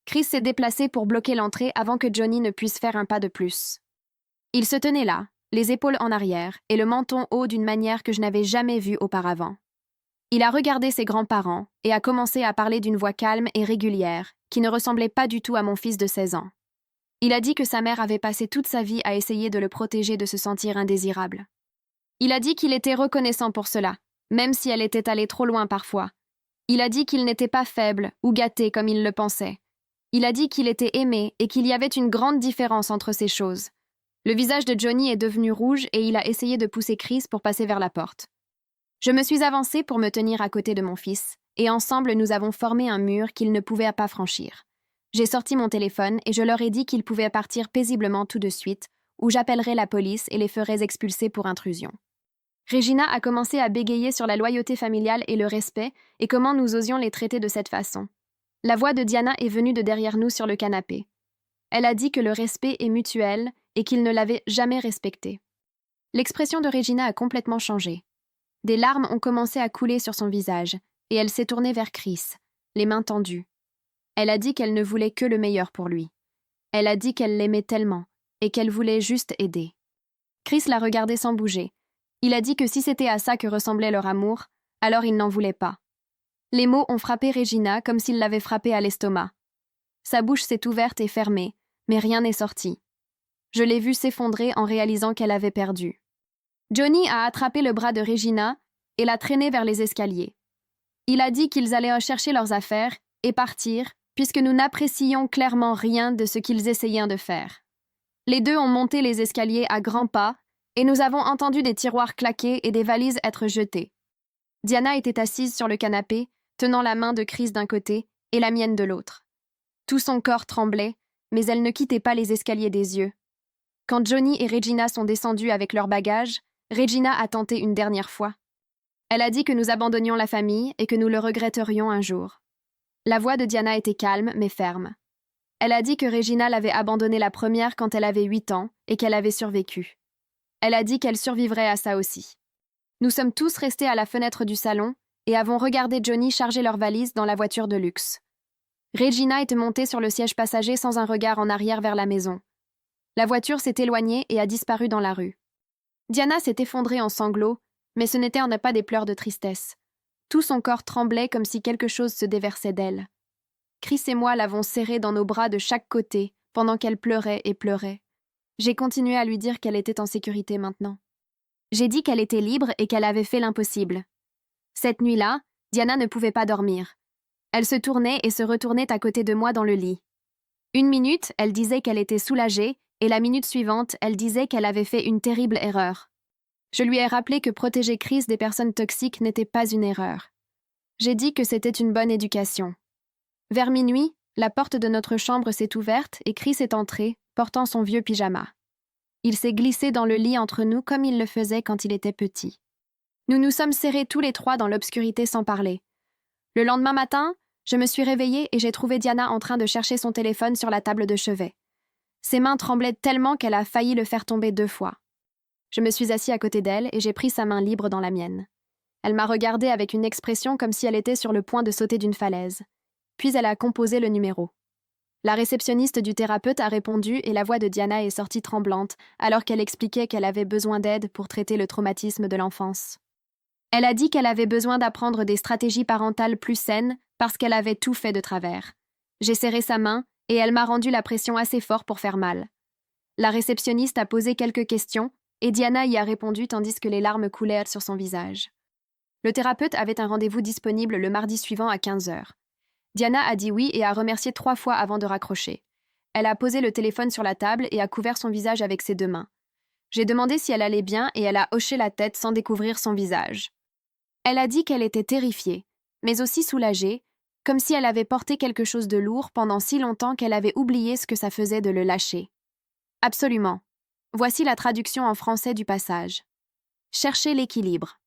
Chris s'est déplacé pour bloquer l'entrée avant que Johnny ne puisse faire un pas de plus. Il se tenait là, les épaules en arrière et le menton haut d'une manière que je n'avais jamais vue auparavant. Il a regardé ses grands-parents et a commencé à parler d'une voix calme et régulière, qui ne ressemblait pas du tout à mon fils de 16 ans. Il a dit que sa mère avait passé toute sa vie à essayer de le protéger de se sentir indésirable. Il a dit qu'il était reconnaissant pour cela, même si elle était allée trop loin parfois. Il a dit qu'il n'était pas faible ou gâté comme il le pensait. Il a dit qu'il était aimé et qu'il y avait une grande différence entre ces choses. Le visage de Johnny est devenu rouge et il a essayé de pousser Chris pour passer vers la porte. Je me suis avancée pour me tenir à côté de mon fils, et ensemble nous avons formé un mur qu'il ne pouvait pas franchir. J'ai sorti mon téléphone et je leur ai dit qu'ils pouvaient partir paisiblement tout de suite, ou j'appellerais la police et les ferais expulser pour intrusion. Regina a commencé à bégayer sur la loyauté familiale et le respect, et comment nous osions les traiter de cette façon. La voix de Diana est venue de derrière nous sur le canapé. Elle a dit que le respect est mutuel et qu'il ne l'avait jamais respecté. L'expression de Regina a complètement changé. Des larmes ont commencé à couler sur son visage, et elle s'est tournée vers Chris, les mains tendues. Elle a dit qu'elle ne voulait que le meilleur pour lui. Elle a dit qu'elle l'aimait tellement, et qu'elle voulait juste aider. Chris l'a regardée sans bouger. Il a dit que si c'était à ça que ressemblait leur amour, alors il n'en voulait pas. Les mots ont frappé Regina comme s'ils l'avaient frappée à l'estomac. Sa bouche s'est ouverte et fermée, mais rien n'est sorti. Je l'ai vue s'effondrer en réalisant qu'elle avait perdu. Johnny a attrapé le bras de Regina et l'a traînée vers les escaliers. Il a dit qu'ils allaient chercher leurs affaires et partir, puisque nous n'apprécions clairement rien de ce qu'ils essayaient de faire. Les deux ont monté les escaliers à grands pas, et nous avons entendu des tiroirs claquer et des valises être jetées. Diana était assise sur le canapé, tenant la main de Chris d'un côté et la mienne de l'autre. Tout son corps tremblait, mais elle ne quittait pas les escaliers des yeux. Quand Johnny et Regina sont descendus avec leurs bagages, Regina a tenté une dernière fois. Elle a dit que nous abandonnions la famille et que nous le regretterions un jour. La voix de Diana était calme mais ferme. Elle a dit que Regina l'avait abandonnée la première quand elle avait 8 ans et qu'elle avait survécu. Elle a dit qu'elle survivrait à ça aussi. Nous sommes tous restés à la fenêtre du salon et avons regardé Johnny charger leurs valises dans la voiture de luxe. Regina était montée sur le siège passager sans un regard en arrière vers la maison. La voiture s'est éloignée et a disparu dans la rue. Diana s'est effondrée en sanglots, mais ce n'était pas des pleurs de tristesse. Tout son corps tremblait comme si quelque chose se déversait d'elle. Chris et moi l'avons serrée dans nos bras de chaque côté pendant qu'elle pleurait et pleurait. J'ai continué à lui dire qu'elle était en sécurité maintenant. J'ai dit qu'elle était libre et qu'elle avait fait l'impossible. Cette nuit-là, Diana ne pouvait pas dormir. Elle se tournait et se retournait à côté de moi dans le lit. Une minute, elle disait qu'elle était soulagée, et la minute suivante, elle disait qu'elle avait fait une terrible erreur. Je lui ai rappelé que protéger Chris des personnes toxiques n'était pas une erreur. J'ai dit que c'était une bonne éducation. Vers minuit, la porte de notre chambre s'est ouverte et Chris est entré, portant son vieux pyjama. Il s'est glissé dans le lit entre nous comme il le faisait quand il était petit. Nous nous sommes serrés tous les trois dans l'obscurité sans parler. Le lendemain matin, je me suis réveillée et j'ai trouvé Diana en train de chercher son téléphone sur la table de chevet. Ses mains tremblaient tellement qu'elle a failli le faire tomber 2 fois. Je me suis assis à côté d'elle et j'ai pris sa main libre dans la mienne. Elle m'a regardée avec une expression comme si elle était sur le point de sauter d'une falaise. Puis elle a composé le numéro. La réceptionniste du thérapeute a répondu et la voix de Diana est sortie tremblante alors qu'elle expliquait qu'elle avait besoin d'aide pour traiter le traumatisme de l'enfance. Elle a dit qu'elle avait besoin d'apprendre des stratégies parentales plus saines parce qu'elle avait tout fait de travers. J'ai serré sa main et elle m'a rendu la pression assez fort pour faire mal. La réceptionniste a posé quelques questions et Diana y a répondu tandis que les larmes coulaient sur son visage. Le thérapeute avait un rendez-vous disponible le mardi suivant à 15h. Diana a dit oui et a remercié 3 fois avant de raccrocher. Elle a posé le téléphone sur la table et a couvert son visage avec ses 2 mains. J'ai demandé si elle allait bien et elle a hoché la tête sans découvrir son visage. Elle a dit qu'elle était terrifiée, mais aussi soulagée, comme si elle avait porté quelque chose de lourd pendant si longtemps qu'elle avait oublié ce que ça faisait de le lâcher. Absolument. Voici la traduction en français du passage. Cherchez l'équilibre.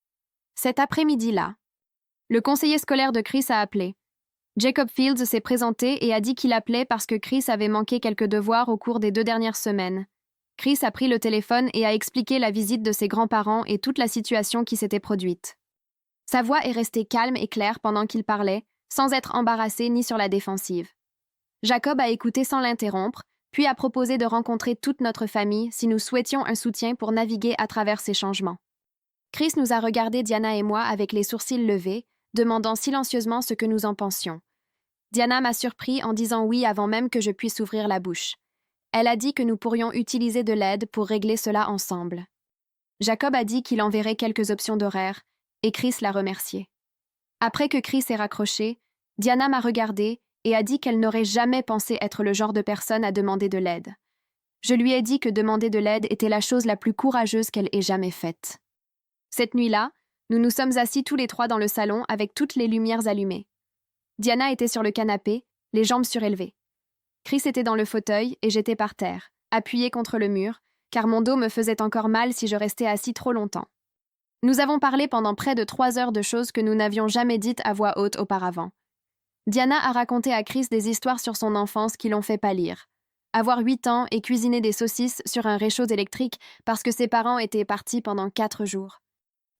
Cet après-midi-là, le conseiller scolaire de Chris a appelé. Jacob Fields s'est présenté et a dit qu'il appelait parce que Chris avait manqué quelques devoirs au cours des 2 dernières semaines. Chris a pris le téléphone et a expliqué la visite de ses grands-parents et toute la situation qui s'était produite. Sa voix est restée calme et claire pendant qu'il parlait, sans être embarrassé ni sur la défensive. Jacob a écouté sans l'interrompre, puis a proposé de rencontrer toute notre famille si nous souhaitions un soutien pour naviguer à travers ces changements. Chris nous a regardé, Diana et moi, avec les sourcils levés, demandant silencieusement ce que nous en pensions. Diana m'a surpris en disant oui avant même que je puisse ouvrir la bouche. Elle a dit que nous pourrions utiliser de l'aide pour régler cela ensemble. Jacob a dit qu'il enverrait quelques options d'horaire, et Chris l'a remercié. Après que Chris ait raccroché, Diana m'a regardée et a dit qu'elle n'aurait jamais pensé être le genre de personne à demander de l'aide. Je lui ai dit que demander de l'aide était la chose la plus courageuse qu'elle ait jamais faite. Cette nuit-là, nous nous sommes assis tous les trois dans le salon avec toutes les lumières allumées. Diana était sur le canapé, les jambes surélevées. Chris était dans le fauteuil et j'étais par terre, appuyée contre le mur, car mon dos me faisait encore mal si je restais assis trop longtemps. Nous avons parlé pendant près de 3 heures de choses que nous n'avions jamais dites à voix haute auparavant. Diana a raconté à Chris des histoires sur son enfance qui l'ont fait pâlir. Avoir 8 ans et cuisiner des saucisses sur un réchaud électrique parce que ses parents étaient partis pendant 4 jours.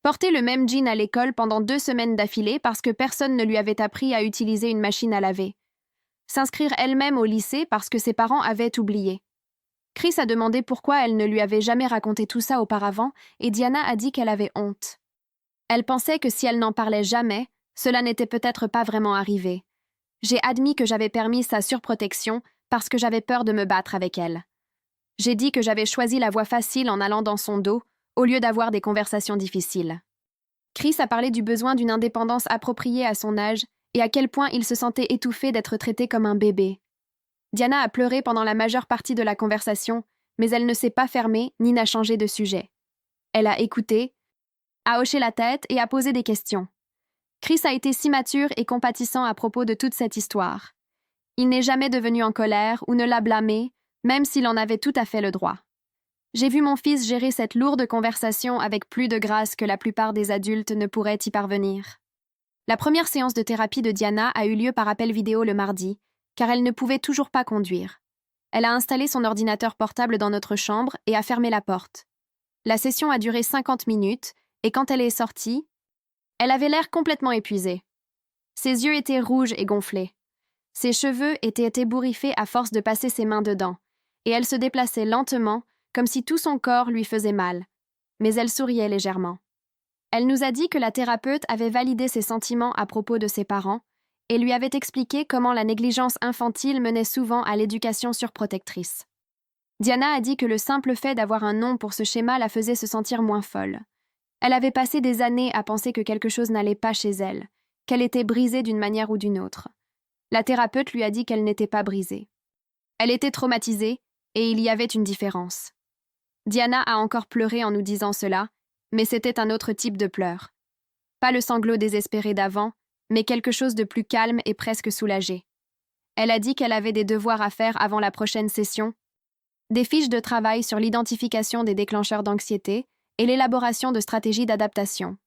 Porter le même jean à l'école pendant 2 semaines d'affilée parce que personne ne lui avait appris à utiliser une machine à laver. S'inscrire elle-même au lycée parce que ses parents avaient oublié. Chris a demandé pourquoi elle ne lui avait jamais raconté tout ça auparavant et Diana a dit qu'elle avait honte. Elle pensait que si elle n'en parlait jamais, cela n'était peut-être pas vraiment arrivé. J'ai admis que j'avais permis sa surprotection parce que j'avais peur de me battre avec elle. J'ai dit que j'avais choisi la voie facile en allant dans son dos au lieu d'avoir des conversations difficiles. Chris a parlé du besoin d'une indépendance appropriée à son âge et à quel point il se sentait étouffé d'être traité comme un bébé. Diana a pleuré pendant la majeure partie de la conversation, mais elle ne s'est pas fermée ni n'a changé de sujet. Elle a écouté, a hoché la tête et a posé des questions. Chris a été si mature et compatissant à propos de toute cette histoire. Il n'est jamais devenu en colère ou ne l'a blâmé, même s'il en avait tout à fait le droit. J'ai vu mon fils gérer cette lourde conversation avec plus de grâce que la plupart des adultes ne pourraient y parvenir. La première séance de thérapie de Diana a eu lieu par appel vidéo le mardi, car elle ne pouvait toujours pas conduire. Elle a installé son ordinateur portable dans notre chambre et a fermé la porte. La session a duré 50 minutes, et quand elle est sortie, elle avait l'air complètement épuisée. Ses yeux étaient rouges et gonflés. Ses cheveux étaient ébouriffés à force de passer ses mains dedans, et elle se déplaçait lentement, comme si tout son corps lui faisait mal. Mais elle souriait légèrement. Elle nous a dit que la thérapeute avait validé ses sentiments à propos de ses parents et lui avait expliqué comment la négligence infantile menait souvent à l'éducation surprotectrice. Diana a dit que le simple fait d'avoir un nom pour ce schéma la faisait se sentir moins folle. Elle avait passé des années à penser que quelque chose n'allait pas chez elle, qu'elle était brisée d'une manière ou d'une autre. La thérapeute lui a dit qu'elle n'était pas brisée. Elle était traumatisée et il y avait une différence. Diana a encore pleuré en nous disant cela, mais c'était un autre type de pleurs. Pas le sanglot désespéré d'avant, mais quelque chose de plus calme et presque soulagé. Elle a dit qu'elle avait des devoirs à faire avant la prochaine session, des fiches de travail sur l'identification des déclencheurs d'anxiété et l'élaboration de stratégies d'adaptation.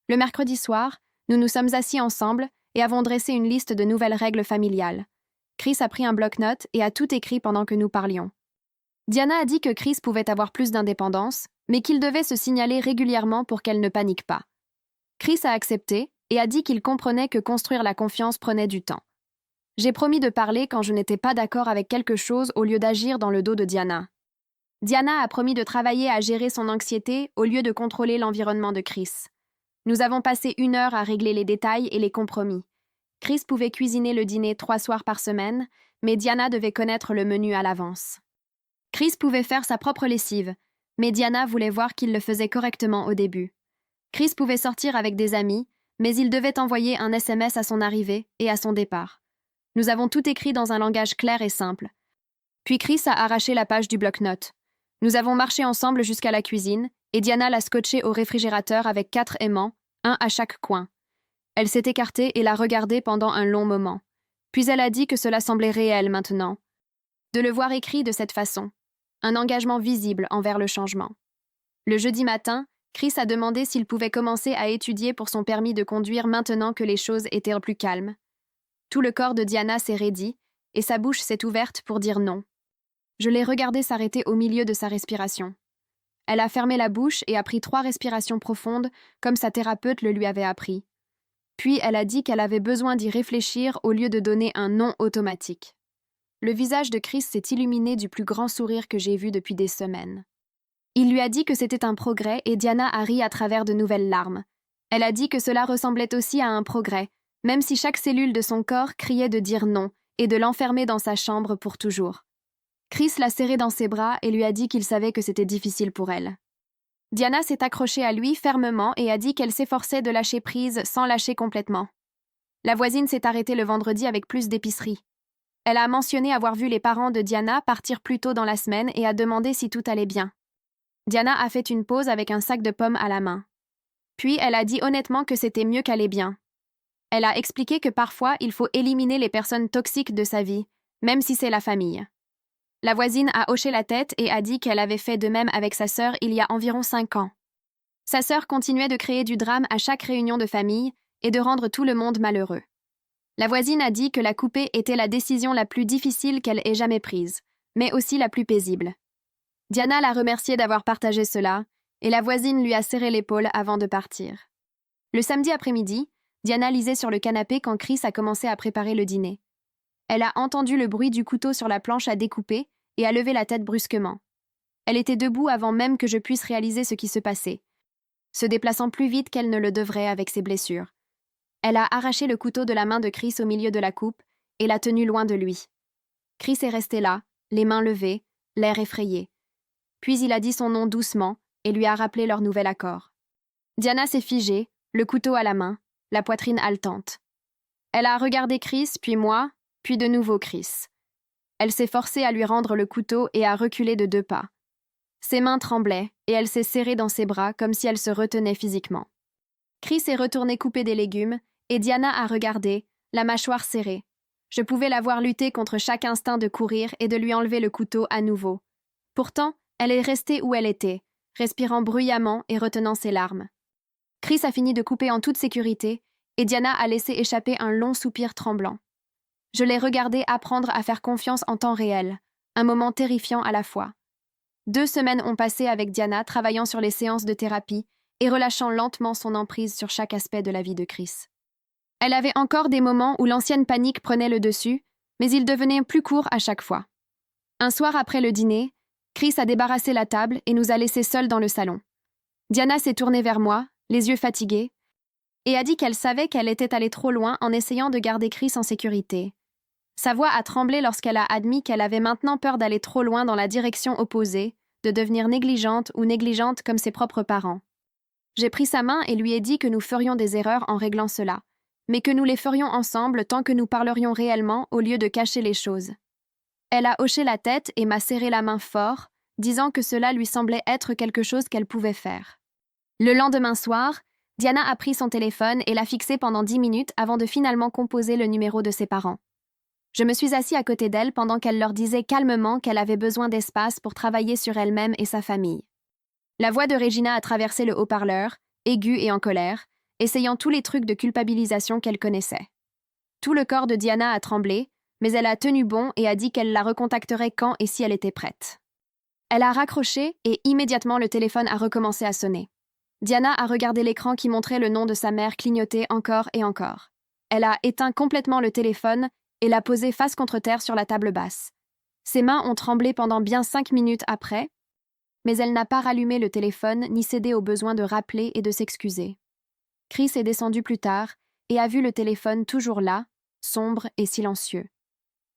Le mercredi soir, nous nous sommes assis ensemble et avons dressé une liste de nouvelles règles familiales. Chris a pris un bloc-notes et a tout écrit pendant que nous parlions. Diana a dit que Chris pouvait avoir plus d'indépendance, mais qu'il devait se signaler régulièrement pour qu'elle ne panique pas. Chris a accepté et a dit qu'il comprenait que construire la confiance prenait du temps. J'ai promis de parler quand je n'étais pas d'accord avec quelque chose au lieu d'agir dans le dos de Diana. Diana a promis de travailler à gérer son anxiété au lieu de contrôler l'environnement de Chris. Nous avons passé 1 heure à régler les détails et les compromis. Chris pouvait cuisiner le dîner 3 soirs par semaine, mais Diana devait connaître le menu à l'avance. Chris pouvait faire sa propre lessive, mais Diana voulait voir qu'il le faisait correctement au début. Chris pouvait sortir avec des amis, mais il devait envoyer un SMS à son arrivée et à son départ. Nous avons tout écrit dans un langage clair et simple. Puis Chris a arraché la page du bloc-notes. Nous avons marché ensemble jusqu'à la cuisine, et Diana l'a scotché au réfrigérateur avec 4 aimants, un à chaque coin. Elle s'est écartée et l'a regardé pendant un long moment. Puis elle a dit que cela semblait réel maintenant. De le voir écrit de cette façon. Un engagement visible envers le changement. Le jeudi matin, Chris a demandé s'il pouvait commencer à étudier pour son permis de conduire maintenant que les choses étaient plus calmes. Tout le corps de Diana s'est raidi, et sa bouche s'est ouverte pour dire non. Je l'ai regardée s'arrêter au milieu de sa respiration. Elle a fermé la bouche et a pris 3 respirations profondes, comme sa thérapeute le lui avait appris. Puis elle a dit qu'elle avait besoin d'y réfléchir au lieu de donner un non automatique. le visage de Chris s'est illuminé du plus grand sourire que j'ai vu depuis des semaines. Il lui a dit que c'était un progrès et Diana a ri à travers de nouvelles larmes. Elle a dit que cela ressemblait aussi à un progrès, même si chaque cellule de son corps criait de dire non et de l'enfermer dans sa chambre pour toujours. Chris l'a serrée dans ses bras et lui a dit qu'il savait que c'était difficile pour elle. Diana s'est accrochée à lui fermement et a dit qu'elle s'efforçait de lâcher prise sans lâcher complètement. La voisine s'est arrêtée le vendredi avec plus d'épicerie. Elle a mentionné avoir vu les parents de Diana partir plus tôt dans la semaine et a demandé si tout allait bien. Diana a fait une pause avec un sac de pommes à la main. Puis elle a dit honnêtement que c'était mieux qu'aller bien. Elle a expliqué que parfois il faut éliminer les personnes toxiques de sa vie, même si c'est la famille. La voisine a hoché la tête et a dit qu'elle avait fait de même avec sa sœur il y a environ 5 ans. Sa sœur continuait de créer du drame à chaque réunion de famille et de rendre tout le monde malheureux. La voisine a dit que la couper était la décision la plus difficile qu'elle ait jamais prise, mais aussi la plus paisible. Diana l'a remerciée d'avoir partagé cela, et la voisine lui a serré l'épaule avant de partir. Le samedi après-midi, Diana lisait sur le canapé quand Chris a commencé à préparer le dîner. Elle a entendu le bruit du couteau sur la planche à découper et a levé la tête brusquement. Elle était debout avant même que je puisse réaliser ce qui se passait, se déplaçant plus vite qu'elle ne le devrait avec ses blessures. Elle a arraché le couteau de la main de Chris au milieu de la coupe et l'a tenu loin de lui. Chris est resté là, les mains levées, l'air effrayé. Puis il a dit son nom doucement et lui a rappelé leur nouvel accord. Diana s'est figée, le couteau à la main, la poitrine haletante. Elle a regardé Chris, puis moi, puis de nouveau Chris. Elle s'est forcée à lui rendre le couteau et a reculé de 2 pas. Ses mains tremblaient et elle s'est serrée dans ses bras comme si elle se retenait physiquement. Chris est retourné couper des légumes et Diana a regardé, la mâchoire serrée. Je pouvais la voir lutter contre chaque instinct de courir et de lui enlever le couteau à nouveau. Pourtant, elle est restée où elle était, respirant bruyamment et retenant ses larmes. Chris a fini de couper en toute sécurité et Diana a laissé échapper un long soupir tremblant. Je l'ai regardée apprendre à faire confiance en temps réel, un moment terrifiant à la fois. 2 semaines ont passé avec Diana travaillant sur les séances de thérapie et relâchant lentement son emprise sur chaque aspect de la vie de Chris. Elle avait encore des moments où l'ancienne panique prenait le dessus, mais il devenait plus court à chaque fois. Un soir après le dîner, Chris a débarrassé la table et nous a laissés seuls dans le salon. Diana s'est tournée vers moi, les yeux fatigués, et a dit qu'elle savait qu'elle était allée trop loin en essayant de garder Chris en sécurité. Sa voix a tremblé lorsqu'elle a admis qu'elle avait maintenant peur d'aller trop loin dans la direction opposée, de devenir négligente ou négligente comme ses propres parents. J'ai pris sa main et lui ai dit que nous ferions des erreurs en réglant cela, mais que nous les ferions ensemble tant que nous parlerions réellement au lieu de cacher les choses. Elle a hoché la tête et m'a serré la main fort, disant que cela lui semblait être quelque chose qu'elle pouvait faire. Le lendemain soir, Diana a pris son téléphone et l'a fixé pendant 10 minutes avant de finalement composer le numéro de ses parents. Je me suis assis à côté d'elle pendant qu'elle leur disait calmement qu'elle avait besoin d'espace pour travailler sur elle-même et sa famille. La voix de Regina a traversé le haut-parleur, aiguë et en colère, essayant tous les trucs de culpabilisation qu'elle connaissait. Tout le corps de Diana a tremblé, mais elle a tenu bon et a dit qu'elle la recontacterait quand et si elle était prête. Elle a raccroché et immédiatement le téléphone a recommencé à sonner. Diana a regardé l'écran qui montrait le nom de sa mère clignoter encore et encore. Elle a éteint complètement le téléphone et l'a posé face contre terre sur la table basse. Ses mains ont tremblé pendant bien 5 minutes après, mais elle n'a pas rallumé le téléphone ni cédé au besoin de rappeler et de s'excuser. Chris est descendu plus tard et a vu le téléphone toujours là, sombre et silencieux.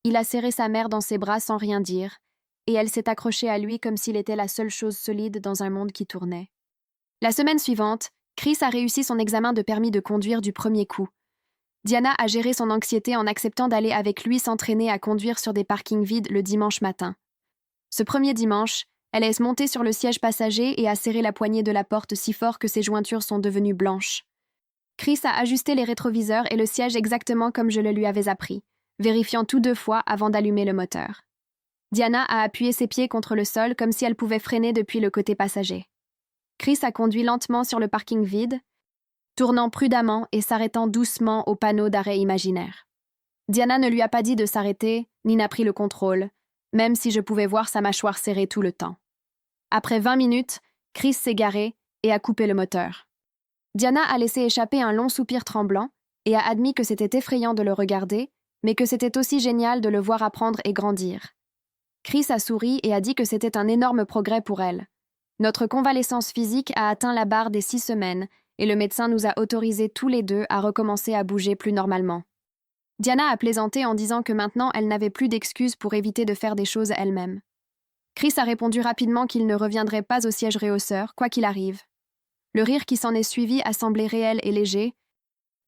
Il a serré sa mère dans ses bras sans rien dire, et elle s'est accrochée à lui comme s'il était la seule chose solide dans un monde qui tournait. La semaine suivante, Chris a réussi son examen de permis de conduire du premier coup. Diana a géré son anxiété en acceptant d'aller avec lui s'entraîner à conduire sur des parkings vides le dimanche matin. Ce premier dimanche, elle est montée sur le siège passager et a serré la poignée de la porte si fort que ses jointures sont devenues blanches. Chris a ajusté les rétroviseurs et le siège exactement comme je le lui avais appris, vérifiant tout 2 fois avant d'allumer le moteur. Diana a appuyé ses pieds contre le sol comme si elle pouvait freiner depuis le côté passager. Chris a conduit lentement sur le parking vide, tournant prudemment et s'arrêtant doucement au panneau d'arrêt imaginaire. Diana ne lui a pas dit de s'arrêter, ni n'a pris le contrôle, même si je pouvais voir sa mâchoire serrée tout le temps. Après 20 minutes, Chris s'est garé et a coupé le moteur. Diana a laissé échapper un long soupir tremblant et a admis que c'était effrayant de le regarder, mais que c'était aussi génial de le voir apprendre et grandir. Chris a souri et a dit que c'était un énorme progrès pour elle. Notre convalescence physique a atteint la barre des 6 semaines et le médecin nous a autorisés tous les deux à recommencer à bouger plus normalement. Diana a plaisanté en disant que maintenant elle n'avait plus d'excuses pour éviter de faire des choses elle-même. Chris a répondu rapidement qu'il ne reviendrait pas au siège réhausseur, quoi qu'il arrive. Le rire qui s'en est suivi a semblé réel et léger,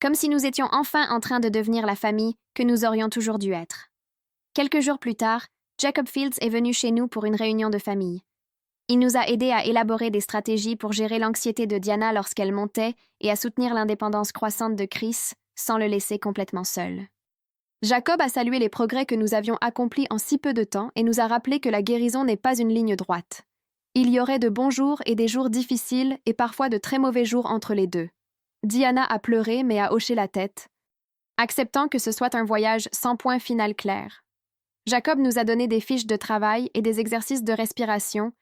comme si nous étions enfin en train de devenir la famille que nous aurions toujours dû être. Quelques jours plus tard, Jacob Fields est venu chez nous pour une réunion de famille. Il nous a aidés à élaborer des stratégies pour gérer l'anxiété de Diana lorsqu'elle montait et à soutenir l'indépendance croissante de Chris sans le laisser complètement seul. Jacob a salué les progrès que nous avions accomplis en si peu de temps et nous a rappelé que la guérison n'est pas une ligne droite. Il y aurait de bons jours et des jours difficiles et parfois de très mauvais jours entre les deux. Diana a pleuré mais a hoché la tête, acceptant que ce soit un voyage sans point final clair. Jacob nous a donné des fiches de travail et des exercices de respiration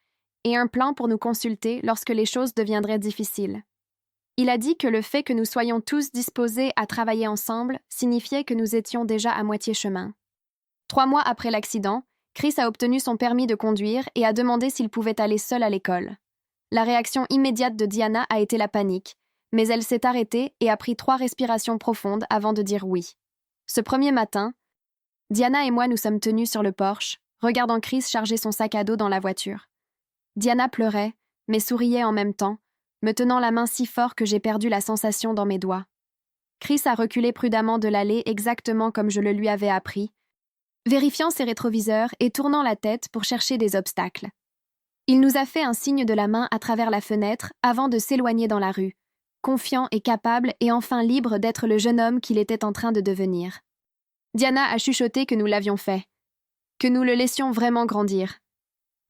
et un plan pour nous consulter lorsque les choses deviendraient difficiles. Il a dit que le fait que nous soyons tous disposés à travailler ensemble signifiait que nous étions déjà à moitié chemin. 3 mois après l'accident, Chris a obtenu son permis de conduire et a demandé s'il pouvait aller seul à l'école. La réaction immédiate de Diana a été la panique, mais elle s'est arrêtée et a pris 3 respirations profondes avant de dire oui. Ce premier matin, Diana et moi nous sommes tenus sur le porche, regardant Chris charger son sac à dos dans la voiture. Diana pleurait, mais souriait en même temps, me tenant la main si fort que j'ai perdu la sensation dans mes doigts. Chris a reculé prudemment de l'allée exactement comme je le lui avais appris, vérifiant ses rétroviseurs et tournant la tête pour chercher des obstacles. Il nous a fait un signe de la main à travers la fenêtre avant de s'éloigner dans la rue, confiant et capable et enfin libre d'être le jeune homme qu'il était en train de devenir. Diana a chuchoté que nous l'avions fait, que nous le laissions vraiment grandir.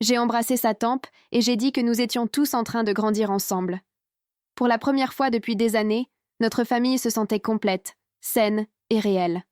J'ai embrassé sa tempe et j'ai dit que nous étions tous en train de grandir ensemble. Pour la première fois depuis des années, notre famille se sentait complète, saine et réelle.